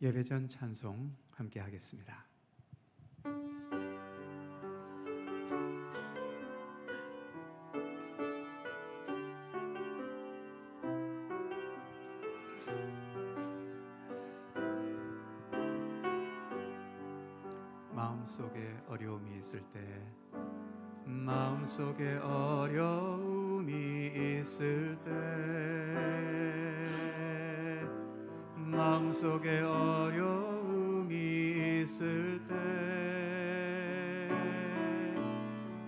예배전 찬송 함께 하겠습니다. 마음속에 어려움이 있을 때, 마음속에 어려움이 있을 때, 마음속에 어려움이 있을 때,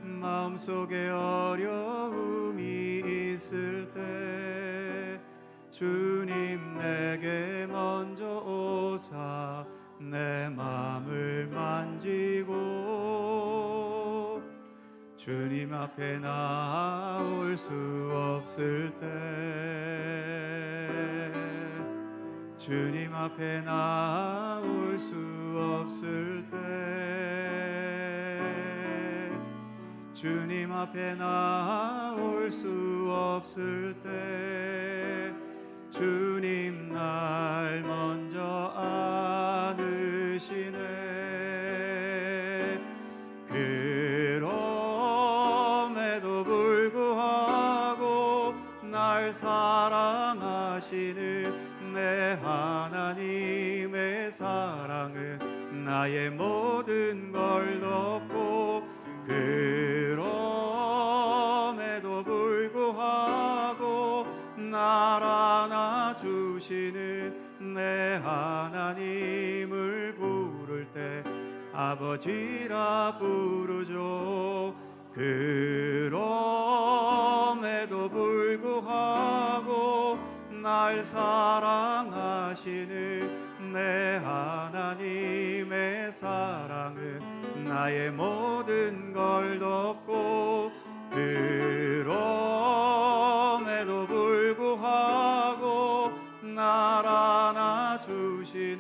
마음속에 어려움이 있을 때, 주님 내게 먼저 오사 내 마음을 만지고, 주님 앞에 나올 수 없을 때, 주님 앞에 나올 수 없을 때, 주님 앞에 나올 수 없을 때, 주님 날 먼저 안으시네. 그럼에도 불구하고 날 사랑하시는 내 하나님의 사랑은 나의 모든 걸 덮고, 그럼에도 불구하고 날 안아주시는 내 하나님을 부를 때 아버지라 부르죠. 그럼에도 불구하고 날 사랑하시는 내 하나님의 사랑은 나의 모든 걸 덮고, 그럼에도 불구하고 날 안아주시는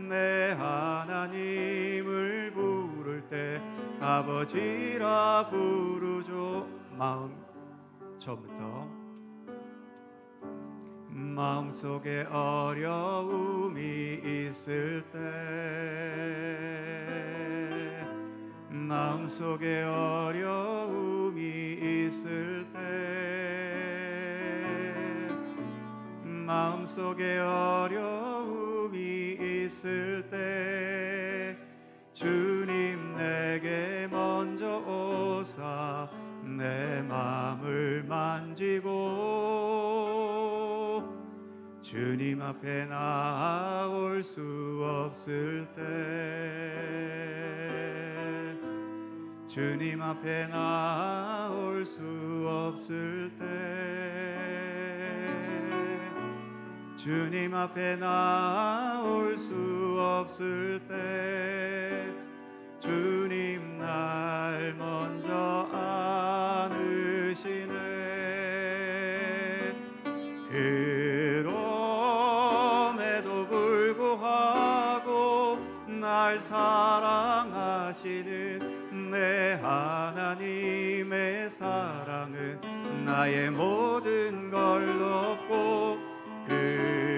내 하나님을 부를 때 아버지라 부르죠. 처음부터 마음속에 어려움이 있을 때, 마음속에 어려움이 있을 때, 마음속에 어려움이 있을 때, 주님 내게 먼저 오사 내 마음을 만지고, 주님 앞에 나올 수 없을 때, 주님 앞에 나올 수 없을 때, 주님 앞에 나올 수 없을 때, 주님 날 먼저 안으시네. 그럼에도 불구하고 날 사랑하시는 내 하나님의 사랑은 나의 모든 걸 덮고,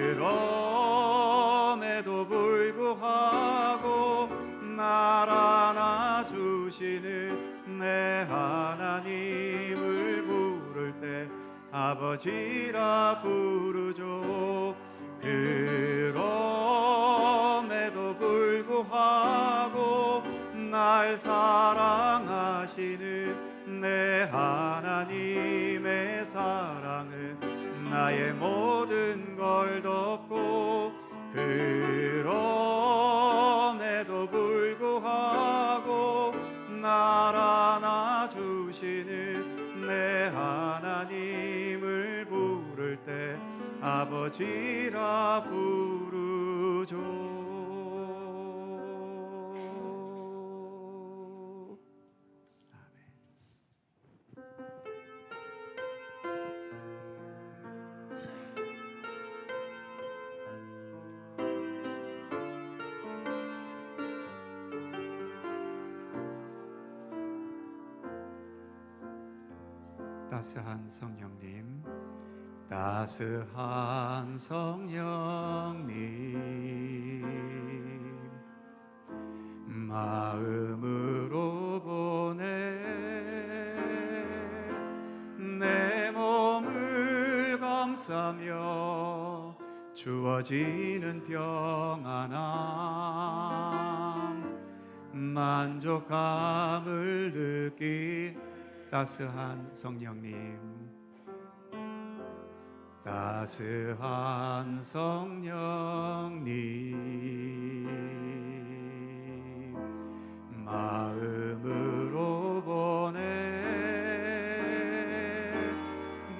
그럼에도 불구하고 날 안아주시는 내 하나님을 부를 때 아버지라 부르죠. 그럼에도 불구하고 날 사랑하시는 내 하나님의 사랑은 나의 모든 걸 덮고, 그럼에도 불구하고 날 안아주시는 내 하나님을 부를 때 아버지라 부르죠. 따스한 성령님, 따스한 성령님 마음으로 보내 내 몸을 감싸며 주어지는 평안함 만족감을 느낀 따스한 성령님 따스한 성령님 마음으로 보내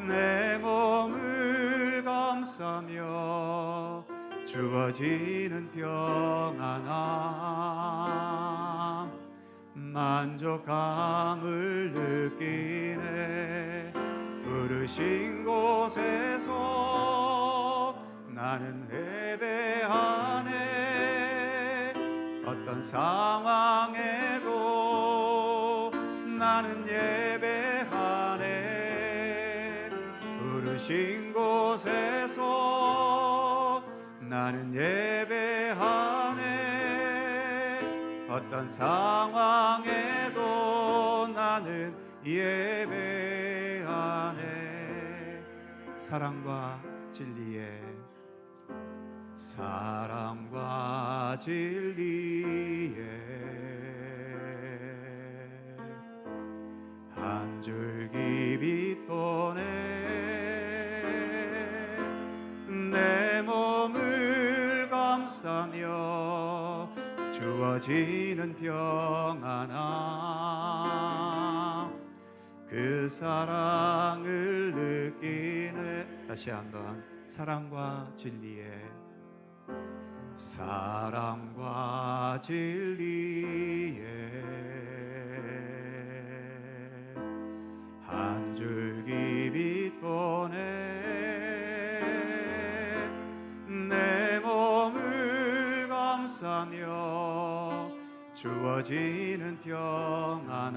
내 몸을 감싸며 주어지는 평안함 만족감을 느끼네 부르신 곳에서 나는 예배하네 어떤 상황에도 나는 예배하네 부르신 곳에서 나는 예배하네 어떤 상황에도 나는 예배하네 사랑과 진리에 사랑과 진리에 한 줄기 빛 보내 내 몸을 감싸며 주어지는 평안함 그 사랑을 느끼네 다시 한번 사랑과 진리에 사랑과 진리에 한 줄기 빛 보내 내 몸을 감싸며 주어지는 평안함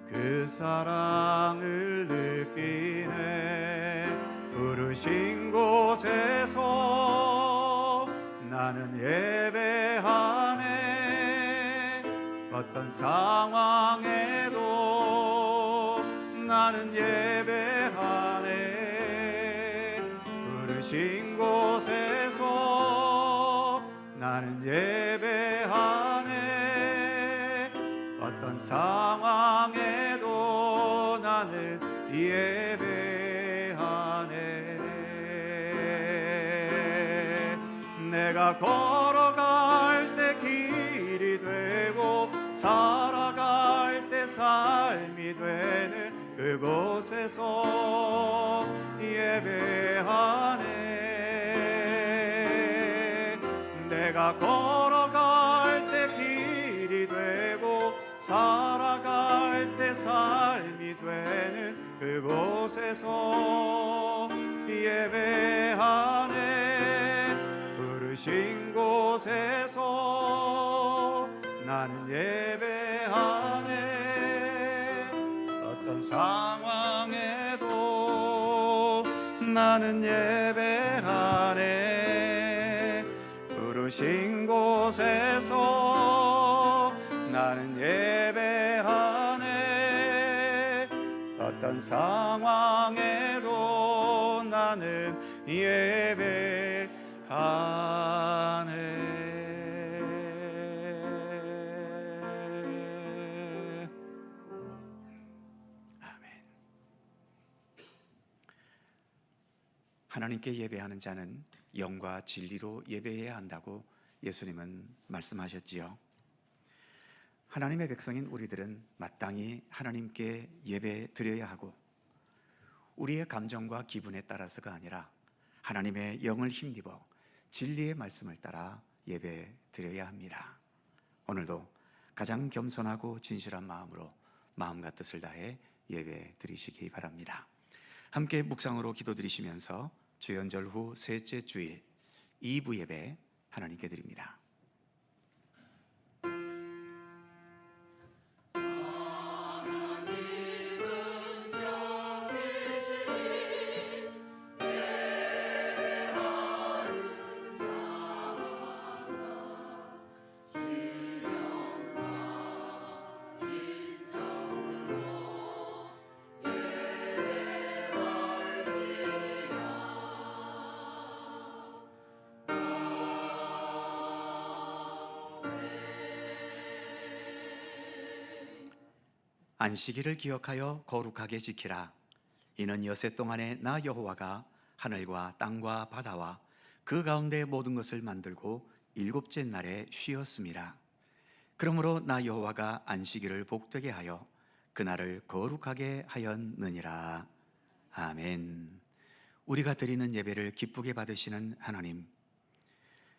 그 사랑을 느끼네 부르신 곳에서 나는 예배하네 어떤 상황에도 나는 예배하네 부르신 곳에서 나는 예배하네 어떤 상황에도 나는 예배하네 내가 걸어갈 때 길이 되고 살아갈 때 삶이 되는 그곳에서 예배하네 내가 걸어갈 때 길이 되고 살아갈 때 삶이 되는 그곳에서 예배하네 부르신 곳에서 나는 예배하네 어떤 상황에도 나는 예배하네 부르신 곳에서 나는 예배하네 어떤 상황에도 나는 예배하네 아멘. 하나님께 예배하는 자는 영과 진리로 예배해야 한다고 예수님은 말씀하셨지요. 하나님의 백성인 우리들은 마땅히 하나님께 예배 드려야 하고 우리의 감정과 기분에 따라서가 아니라 하나님의 영을 힘입어 진리의 말씀을 따라 예배 드려야 합니다. 오늘도 가장 겸손하고 진실한 마음으로 마음과 뜻을 다해 예배 드리시기 바랍니다. 함께 묵상으로 기도드리시면서 주연절 후 셋째 주일 2부 예배 하나님께 드립니다. 하나님은 영이 안식일을 기억하여 거룩하게 지키라. 이는 엿새 동안에 나 여호와가 하늘과 땅과 바다와 그 가운데 모든 것을 만들고 일곱째 날에 쉬었음이라. 그러므로 나 여호와가 안식일을 복되게 하여 그날을 거룩하게 하였느니라. 아멘. 우리가 드리는 예배를 기쁘게 받으시는 하나님,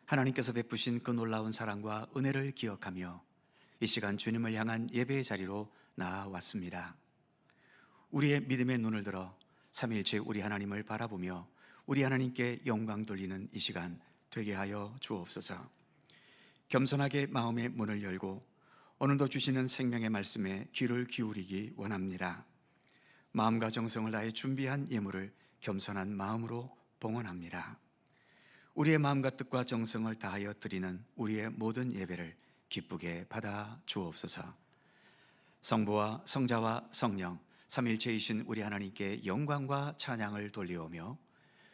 하나님께서 베푸신 그 놀라운 사랑과 은혜를 기억하며 이 시간 주님을 향한 예배의 자리로 나아왔습니다. 우리의 믿음의 눈을 들어 삼위일체 우리 하나님을 바라보며 우리 하나님께 영광 돌리는 이 시간 되게 하여 주옵소서. 겸손하게 마음의 문을 열고 오늘도 주시는 생명의 말씀에 귀를 기울이기 원합니다. 마음과 정성을 다해 준비한 예물을 겸손한 마음으로 봉헌합니다. 우리의 마음과 뜻과 정성을 다하여 드리는 우리의 모든 예배를 기쁘게 받아 주옵소서. 성부와 성자와 성령 삼일체이신 우리 하나님께 영광과 찬양을 돌리오며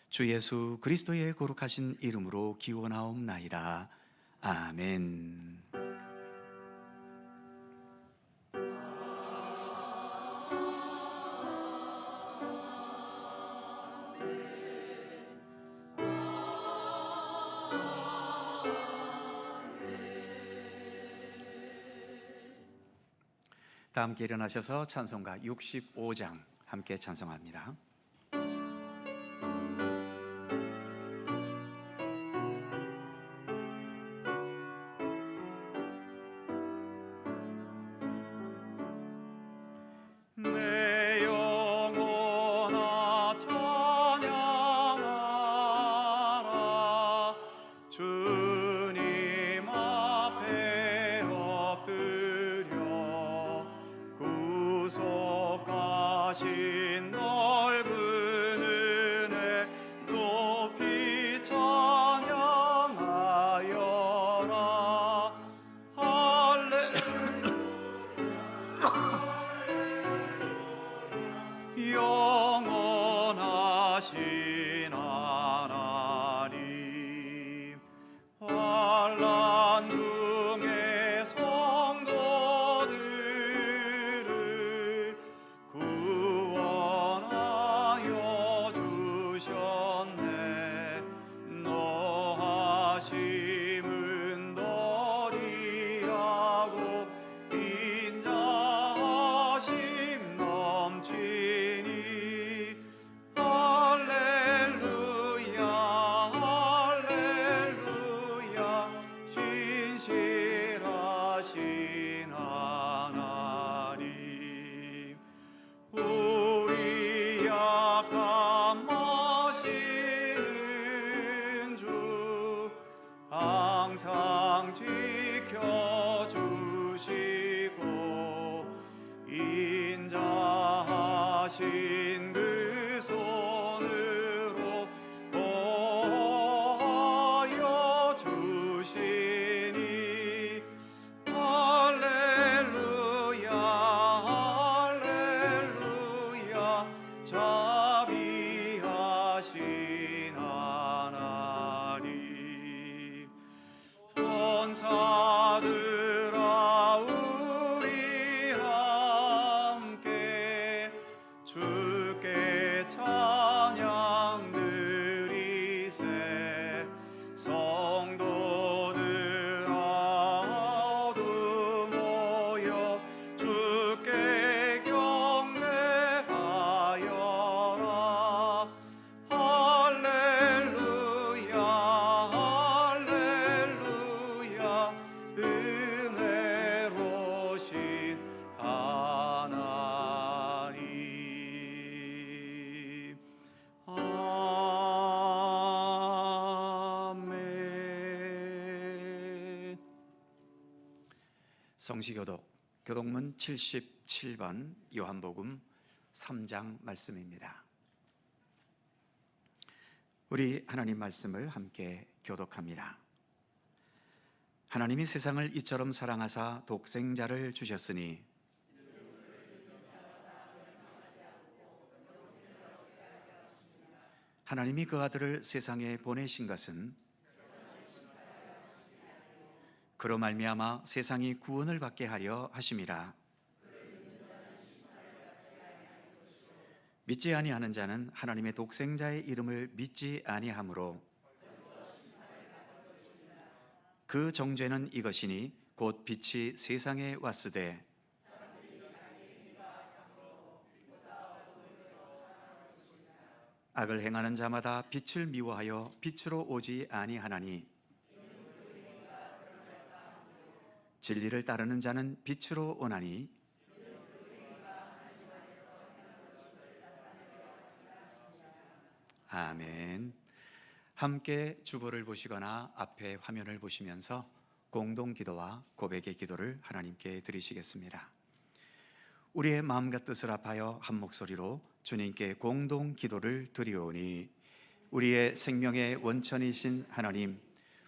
주 예수 그리스도의 거룩하신 이름으로 기원하옵나이다. 아멘. 다 함께 일어나셔서 찬송가 65장 함께 찬송합니다. 내 영혼아 찬양하라. 주님 앞에 엎드려 구속하신 넓은 은혜 높이 찬양하여라. 영원하신 하나님, 환난 중에 성도들을 구원하여 주셨네. 노하심은 더디하고 인자하심 넘치니 할렐루야 할렐루야. 신실하신 하나님, 우리 약함 아시는 주 항상 지켜주시고 인자하신 그 손으로 보호하여 주시니 할렐루야 할렐루야. 자비하신 하나님, 천사들아 우리 함께 주께 찬양 드리세. 성도들아 모두 모여 주께 경배하여라. 할렐루야 할렐루야. 은혜로우신 하나님. 아멘. 성시교독 교독문 77번 요한복음 3장 말씀입니다. 우리 하나님 말씀을 함께 교독합니다. 하나님이 세상을 이처럼 사랑하사 독생자를 주셨으니 하나님이 그 아들을 세상에 보내신 것은 그로 말미암아 세상이 구원을 받게 하려 하심이라. 믿지 아니하는 자는 하나님의 독생자의 이름을 믿지 아니하므로 그 정죄는 이것이니 곧 빛이 세상에 왔으되 악을 행하는 자마다 빛을 미워하여 빛으로 오지 아니하나니 진리를 따르는 자는 빛으로 오나니 아멘. 함께 주보를 보시거나 앞에 화면을 보시면서 공동 기도와 고백의 기도를 하나님께 드리시겠습니다. 우리의 마음과 뜻을 합하여 한 목소리로 주님께 공동 기도를 드리오니 우리의 생명의 원천이신 하나님,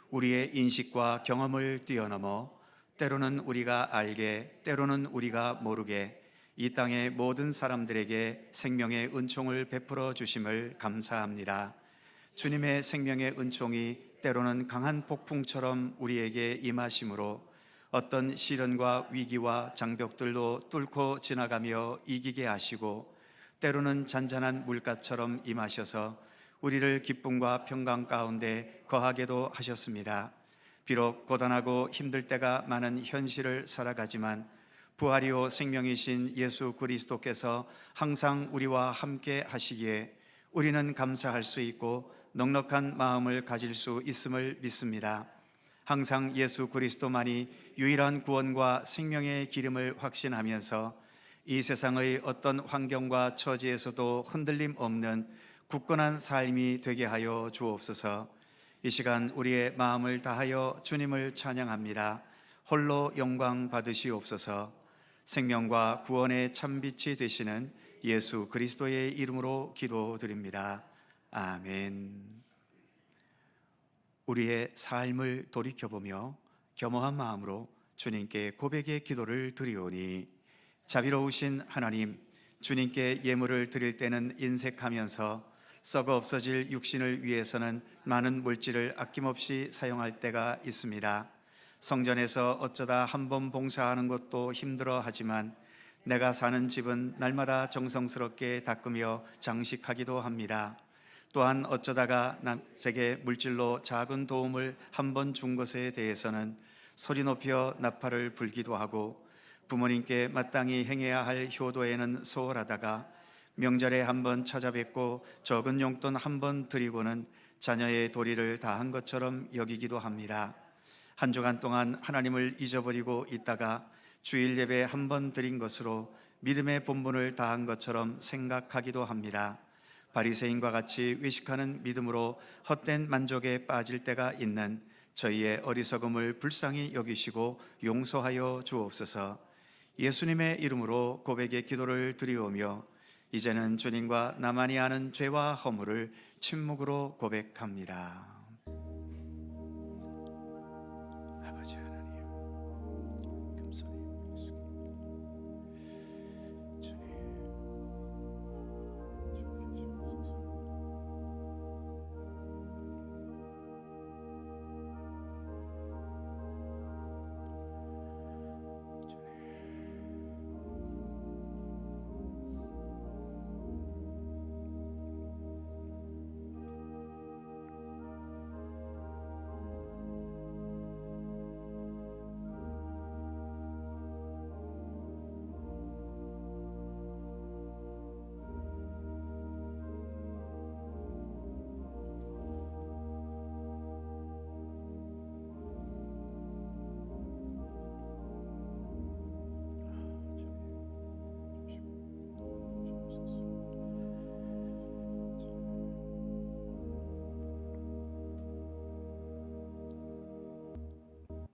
우리의 인식과 경험을 뛰어넘어 때로는 우리가 알게 때로는 우리가 모르게 이 땅의 모든 사람들에게 생명의 은총을 베풀어 주심을 감사합니다. 주님의 생명의 은총이 때로는 강한 폭풍처럼 우리에게 임하심으로 어떤 시련과 위기와 장벽들도 뚫고 지나가며 이기게 하시고 때로는 잔잔한 물가처럼 임하셔서 우리를 기쁨과 평강 가운데 거하게도 하셨습니다. 비록 고단하고 힘들 때가 많은 현실을 살아가지만 부활이요 생명이신 예수 그리스도께서 항상 우리와 함께 하시기에 우리는 감사할 수 있고 넉넉한 마음을 가질 수 있음을 믿습니다. 항상 예수 그리스도만이 유일한 구원과 생명의 기름을 확신하면서 이 세상의 어떤 환경과 처지에서도 흔들림 없는 굳건한 삶이 되게 하여 주옵소서. 이 시간 우리의 마음을 다하여 주님을 찬양합니다. 홀로 영광 받으시옵소서. 생명과 구원의 참빛이 되시는 예수 그리스도의 이름으로 기도드립니다. 아멘. 우리의 삶을 돌이켜보며 겸허한 마음으로 주님께 고백의 기도를 드리오니 자비로우신 하나님, 주님께 예물을 드릴 때는 인색하면서 썩어 없어질 육신을 위해서는 많은 물질을 아낌없이 사용할 때가 있습니다. 성전에서 어쩌다 한 번 봉사하는 것도 힘들어 하지만 내가 사는 집은 날마다 정성스럽게 닦으며 장식하기도 합니다. 또한 어쩌다가 남에게 물질로 작은 도움을 한 번 준 것에 대해서는 소리 높여 나팔을 불기도 하고 부모님께 마땅히 행해야 할 효도에는 소홀하다가 명절에 한 번 찾아뵙고 적은 용돈 한 번 드리고는 자녀의 도리를 다한 것처럼 여기기도 합니다. 한 주간 동안 하나님을 잊어버리고 있다가 주일 예배 한 번 드린 것으로 믿음의 본분을 다한 것처럼 생각하기도 합니다. 바리새인과 같이 외식하는 믿음으로 헛된 만족에 빠질 때가 있는 저희의 어리석음을 불쌍히 여기시고 용서하여 주옵소서. 예수님의 이름으로 고백의 기도를 드리오며 이제는 주님과 나만이 아는 죄와 허물을 침묵으로 고백합니다. 아버지 하나님, 금손히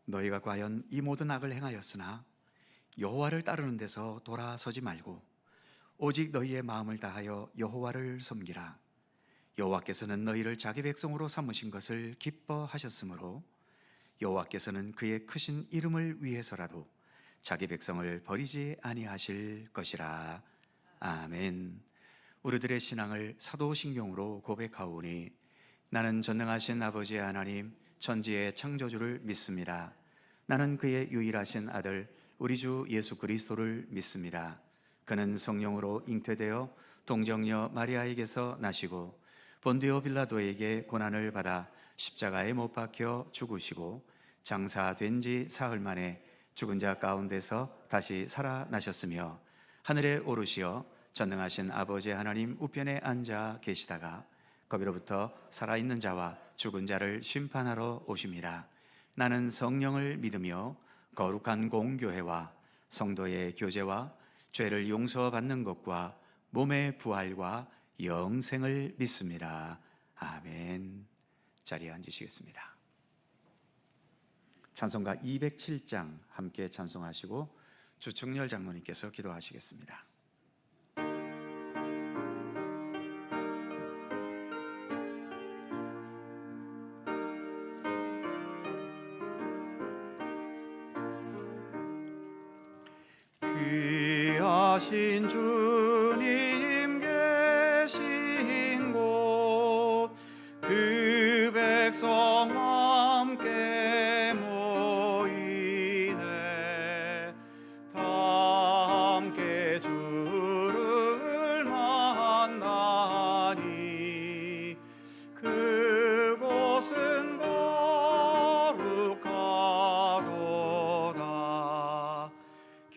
너희가 과연 이 모든 악을 행하였으나 여호와를 따르는 데서 돌아서지 말고 오직 너희의 마음을 다하여 여호와를 섬기라. 여호와께서는 너희를 자기 백성으로 삼으신 것을 기뻐하셨으므로 여호와께서는 그의 크신 이름을 위해서라도 자기 백성을 버리지 아니하실 것이라. 아멘. 우리들의 신앙을 사도신경으로 고백하오니 나는 전능하신 아버지 하나님 천지의 창조주를 믿습니다. 나는 그의 유일하신 아들 우리 주 예수 그리스도를 믿습니다. 그는 성령으로 잉태되어 동정녀 마리아에게서 나시고 본디오 빌라도에게 고난을 받아 십자가에 못 박혀 죽으시고 장사된 지 사흘 만에 죽은 자 가운데서 다시 살아나셨으며 하늘에 오르시어 전능하신 아버지 하나님 우편에 앉아 계시다가 거기로부터 살아있는 자와 죽은 자를 심판하러 오십니다. 나는 성령을 믿으며 거룩한 공교회와 성도의 교제와 죄를 용서받는 것과 몸의 부활과 영생을 믿습니다. 아멘. 자리에 앉으시겠습니다. 찬송가 207장 함께 찬송하시고 주충렬 장로님께서 기도하시겠습니다. 귀하신 주님 계신 곳 그 백성 함께 모이네 다 함께 주를 만나니 그곳은 거룩하도다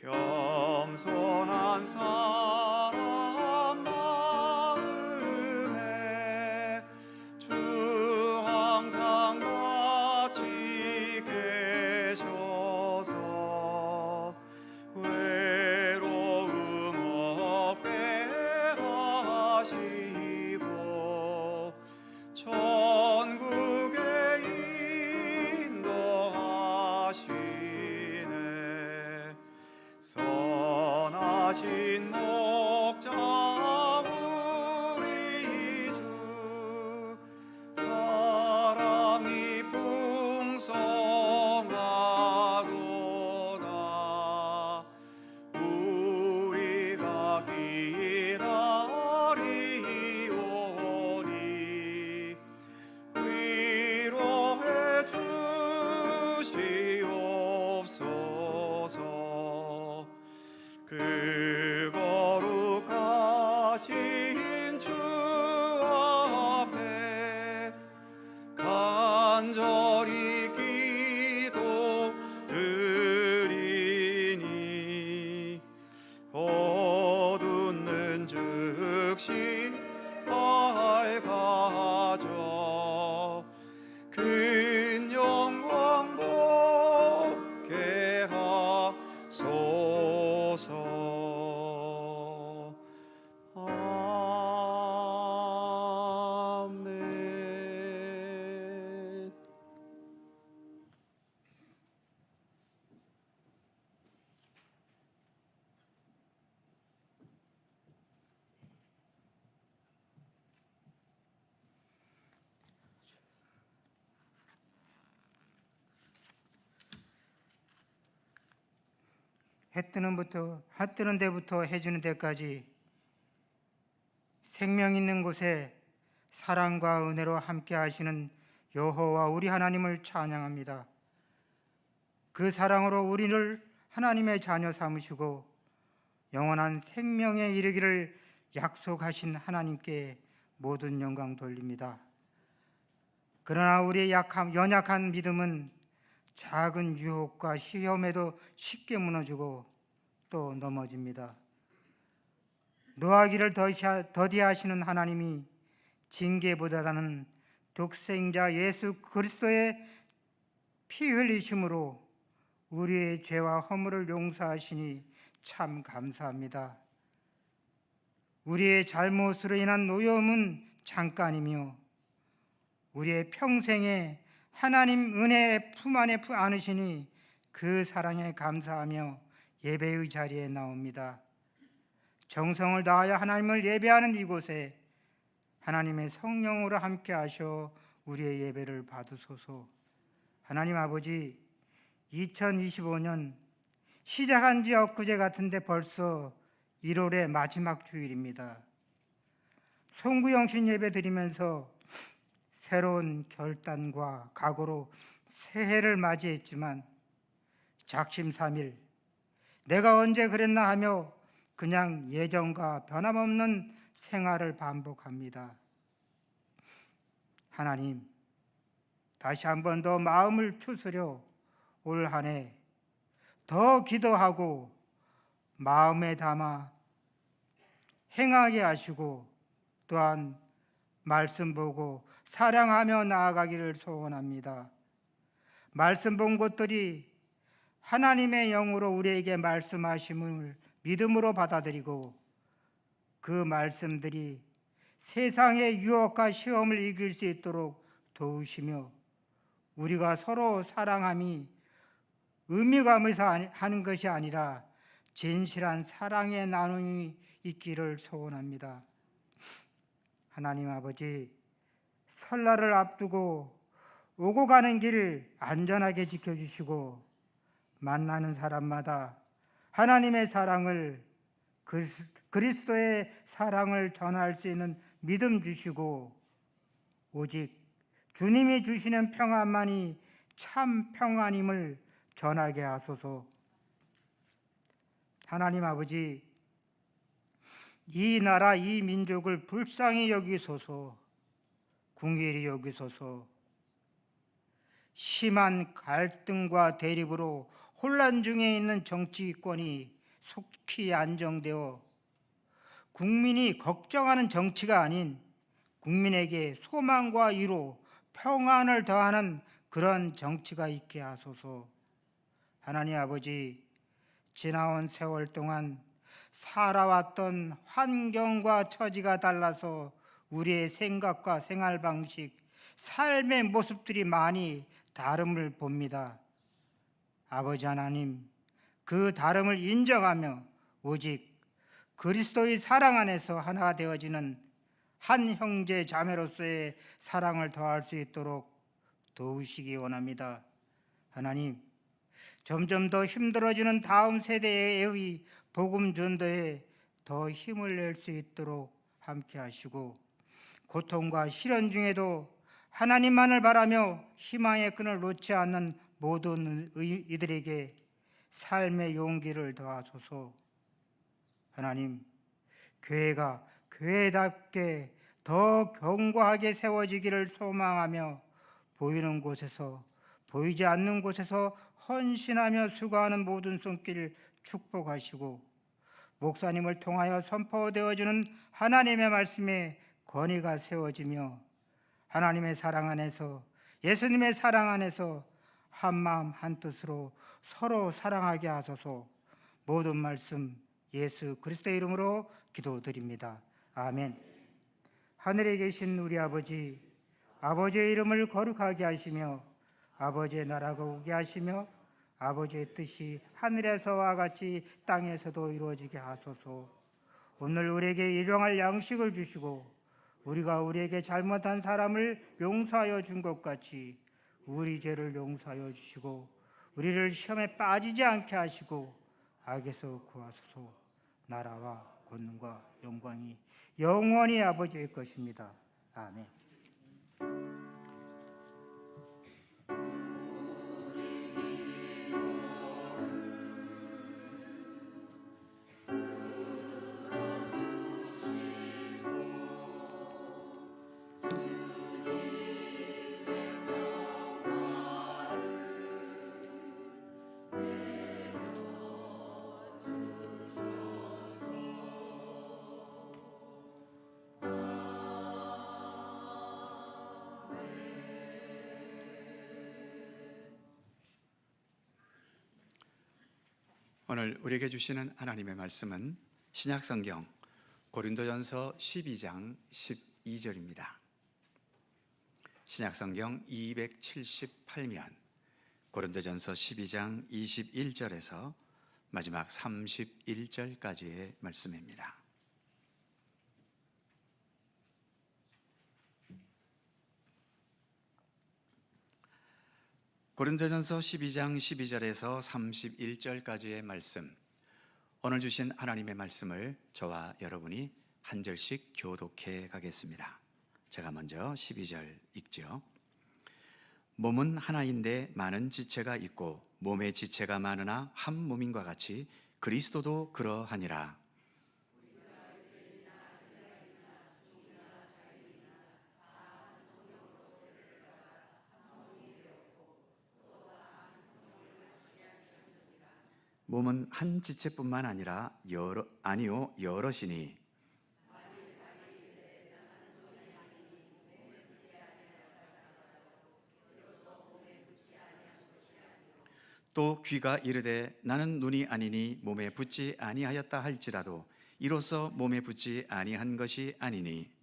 겸손한 사람 마음에 주 항상 같이 계셔서 외로움 없게 하시고 천국에 인도하시네 선하신 목자 우리 주 사랑이 풍성하도다 우리가 기다리오니 위로해 주시옵소서 그 거룩하신 주 앞에 간절히 기도드리니 얻는 즉시 밝아져 큰 영광 복게 하소서. 아멘. 해 뜨는 데부터 해 지는 데까지 생명 있는 곳에 사랑과 은혜로 함께 하시는 여호와 우리 하나님을 찬양합니다. 그 사랑으로 우리를 하나님의 자녀 삼으시고 영원한 생명에 이르기를 약속하신 하나님께 모든 영광 돌립니다. 그러나 우리의 연약한 믿음은 작은 유혹과 시험에도 쉽게 무너지고 또 넘어집니다. 노하기를 더디하시는 하나님이 징계보다는 독생자 예수 그리스도의 피 흘리심으로 우리의 죄와 허물을 용서하시니 참 감사합니다. 우리의 잘못으로 인한 노여움은 잠깐이며 우리의 평생에 하나님 은혜의 품 안에 안으시니 그 사랑에 감사하며 예배의 자리에 나옵니다. 정성을 다하여 하나님을 예배하는 이곳에 하나님의 성령으로 함께 하셔 우리의 예배를 받으소서. 하나님 아버지, 2025년 시작한 지 엊그제 같은데 벌써 1월의 마지막 주일입니다. 송구영신 예배 드리면서 새로운 결단과 각오로 새해를 맞이했지만 작심삼일 내가 언제 그랬나 하며 그냥 예전과 변함없는 생활을 반복합니다. 하나님, 다시 한 번 더 마음을 추스려 올 한 해 더 기도하고 마음에 담아 행하게 하시고 또한 말씀 보고 사랑하며 나아가기를 소원합니다. 말씀 본 것들이 하나님의 영으로 우리에게 말씀하심을 믿음으로 받아들이고 그 말씀들이 세상의 유혹과 시험을 이길 수 있도록 도우시며 우리가 서로 사랑함이 의미감에서 하는 것이 아니라 진실한 사랑의 나눔이 있기를 소원합니다. 하나님 아버지, 설날을 앞두고 오고 가는 길 안전하게 지켜주시고 만나는 사람마다 하나님의 사랑을, 그리스도의 사랑을 전할 수 있는 믿음 주시고 오직 주님이 주시는 평안만이 참 평안임을 전하게 하소서. 하나님 아버지, 이 나라 이 민족을 불쌍히 여기소서, 궁휼히 여기소서. 심한 갈등과 대립으로 혼란 중에 있는 정치권이 속히 안정되어 국민이 걱정하는 정치가 아닌 국민에게 소망과 위로, 평안을 더하는 그런 정치가 있게 하소서. 하나님 아버지, 지나온 세월 동안 살아왔던 환경과 처지가 달라서 우리의 생각과 생활 방식, 삶의 모습들이 많이 다름을 봅니다. 아버지 하나님, 그 다름을 인정하며 오직 그리스도의 사랑 안에서 하나 되어지는 한 형제 자매로서의 사랑을 더할 수 있도록 도우시기 원합니다. 하나님, 점점 더 힘들어지는 다음 세대의 복음 전도에 더 힘을 낼 수 있도록 함께 하시고 고통과 시련 중에도 하나님만을 바라며 희망의 끈을 놓지 않는 모든 이들에게 삶의 용기를 더하소서. 하나님, 교회가 교회답게 더 견고하게 세워지기를 소망하며 보이는 곳에서 보이지 않는 곳에서 헌신하며 수고하는 모든 손길 축복하시고 목사님을 통하여 선포되어지는 하나님의 말씀에 권위가 세워지며 하나님의 사랑 안에서, 예수님의 사랑 안에서 한마음 한뜻으로 서로 사랑하게 하소서. 모든 말씀 예수 그리스도의 이름으로 기도드립니다. 아멘. 하늘에 계신 우리 아버지, 아버지의 이름을 거룩하게 하시며 아버지의 나라가 오게 하시며 아버지의 뜻이 하늘에서와 같이 땅에서도 이루어지게 하소서. 오늘 우리에게 일용할 양식을 주시고 우리가 우리에게 잘못한 사람을 용서하여 준 것 같이 우리 죄를 용서하여 주시고 우리를 시험에 빠지지 않게 하시고 악에서 구하소서. 나라와 권능과 영광이 영원히 아버지의 것입니다. 아멘. 오늘 우리에게 주시는 하나님의 말씀은 신약성경 고린도전서 12장 12절입니다. 신약성경 278면 고린도전서 12장 21절에서 마지막 31절까지의 말씀입니다. 고린도전서 12장 12절에서 31절까지의 말씀, 오늘 주신 하나님의 말씀을 저와 여러분이 한 절씩 교독해 가겠습니다. 제가 먼저 12절 읽죠. 몸은 하나인데 많은 지체가 있고 몸의 지체가 많으나 한 몸인과 같이 그리스도도 그러하니라. 몸은 한 지체뿐만 아니라 여럿이니 또 귀가 이르되 나는 눈이 아니니 몸에 붙지 아니하였다 할지라도 이로써 몸에 붙지 아니한 것이 아니니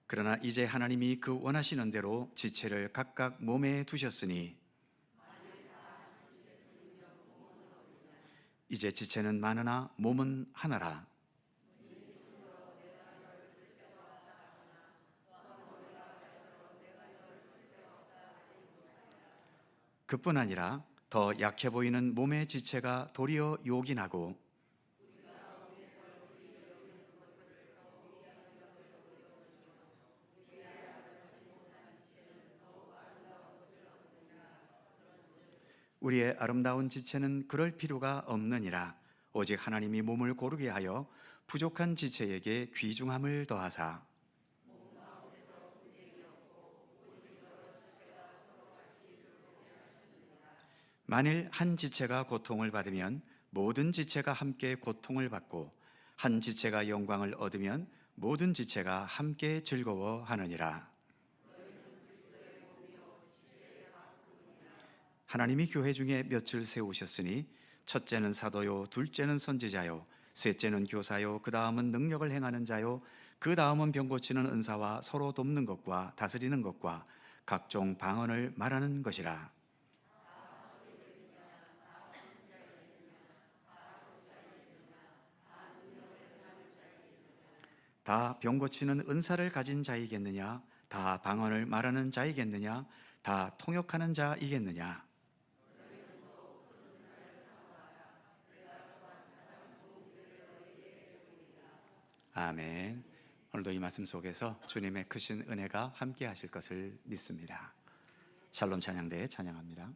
그러나 이제 하나님이 그 원하시는 대로 지체를 각각 몸에 두셨으니 이제 지체는 많으나 몸은 하나라. 그뿐 아니라 더 약해 보이는 몸의 지체가 도리어 요긴하고 우리의 아름다운 지체는 그럴 필요가 없느니라. 오직 하나님이 몸을 고르게 하여 부족한 지체에게 귀중함을 더하사 만일 한 지체가 고통을 받으면 모든 지체가 함께 고통을 받고 한 지체가 영광을 얻으면 모든 지체가 함께 즐거워하느니라. 하나님이 교회 중에 몇을 세우셨으니 첫째는 사도요, 둘째는 선지자요, 셋째는 교사요, 그 다음은 능력을 행하는 자요, 그 다음은 병 고치는 은사와 서로 돕는 것과 다스리는 것과 각종 방언을 말하는 것이라. 다 병 고치는 은사를 가진 자이겠느냐? 다 방언을 말하는 자이겠느냐? 다 통역하는 자이겠느냐? 아멘. 오늘도 이 말씀 속에서 주님의 크신 은혜가 함께 하실 것을 믿습니다. 샬롬 찬양대에 찬양합니다.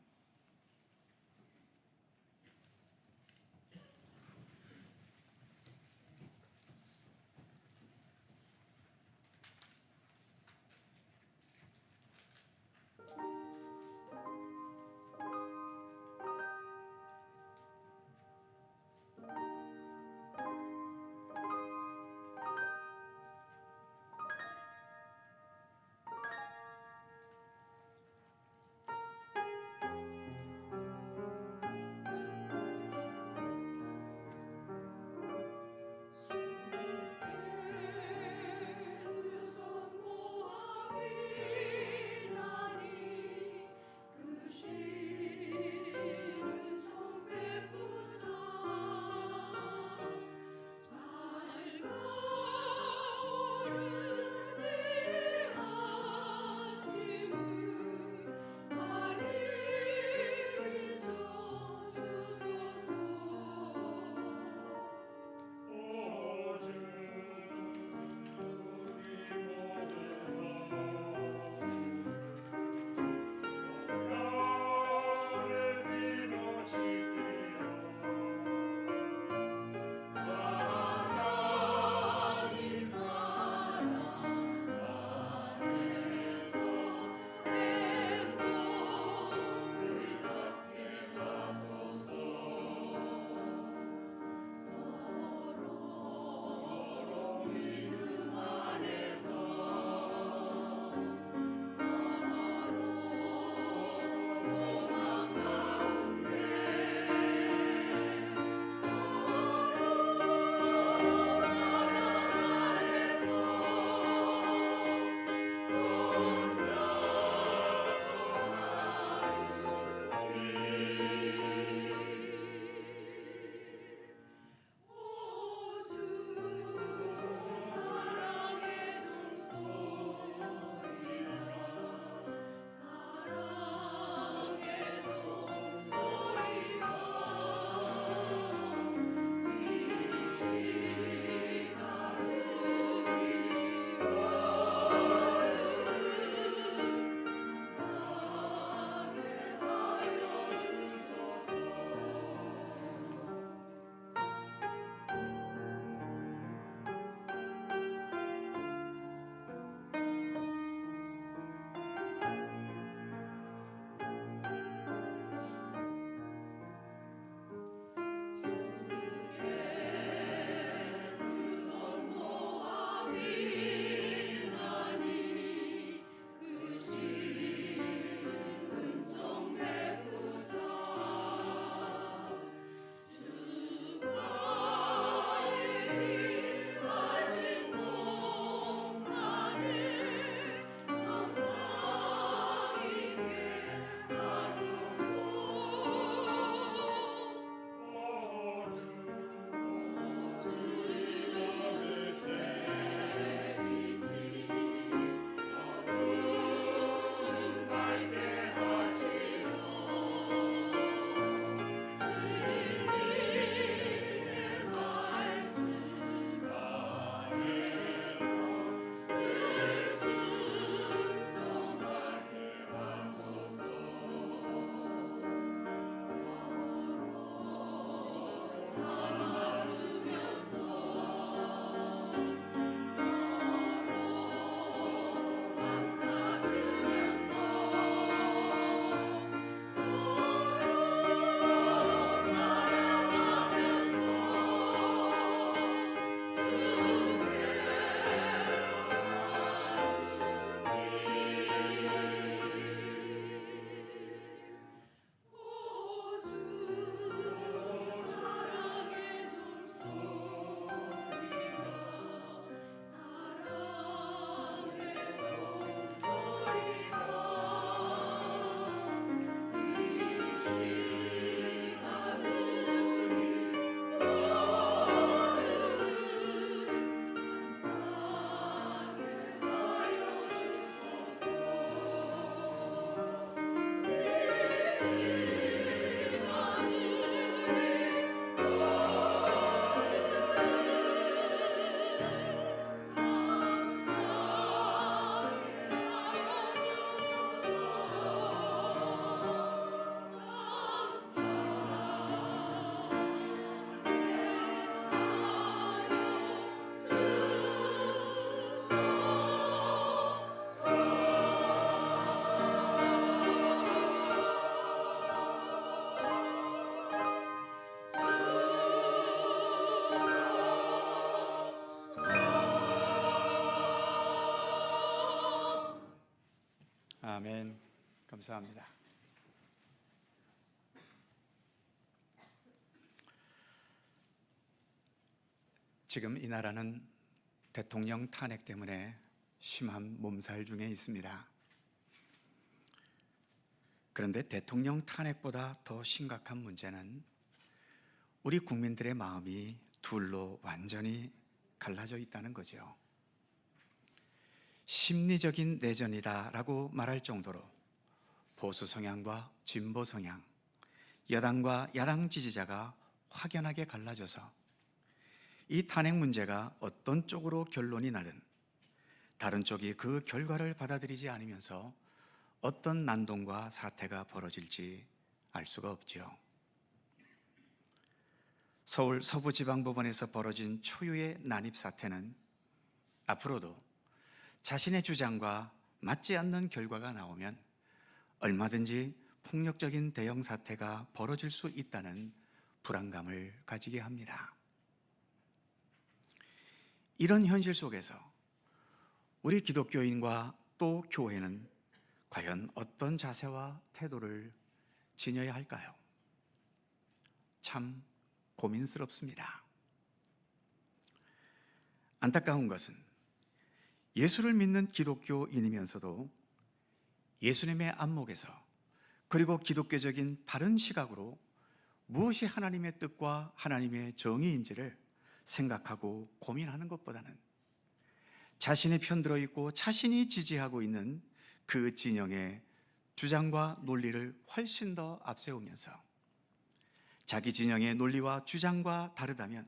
감사합니다. 지금 이 나라는 대통령 탄핵 때문에 심한 몸살 중에 있습니다. 그런데 대통령 탄핵보다 더 심각한 문제는 우리 국민들의 마음이 둘로 완전히 갈라져 있다는 거죠. 심리적인 내전이다라고 말할 정도로 보수 성향과 진보 성향, 여당과 야당 지지자가 확연하게 갈라져서 이 탄핵 문제가 어떤 쪽으로 결론이 나든 다른 쪽이 그 결과를 받아들이지 않으면서 어떤 난동과 사태가 벌어질지 알 수가 없죠. 서울 서부지방법원에서 벌어진 초유의 난입 사태는 앞으로도 자신의 주장과 맞지 않는 결과가 나오면 얼마든지 폭력적인 대형 사태가 벌어질 수 있다는 불안감을 가지게 합니다. 이런 현실 속에서 우리 기독교인과 또 교회는 과연 어떤 자세와 태도를 지녀야 할까요? 참 고민스럽습니다. 안타까운 것은 예수를 믿는 기독교인이면서도 예수님의 안목에서 그리고 기독교적인 바른 시각으로 무엇이 하나님의 뜻과 하나님의 정의인지를 생각하고 고민하는 것보다는 자신이 편들어 있고 자신이 지지하고 있는 그 진영의 주장과 논리를 훨씬 더 앞세우면서 자기 진영의 논리와 주장과 다르다면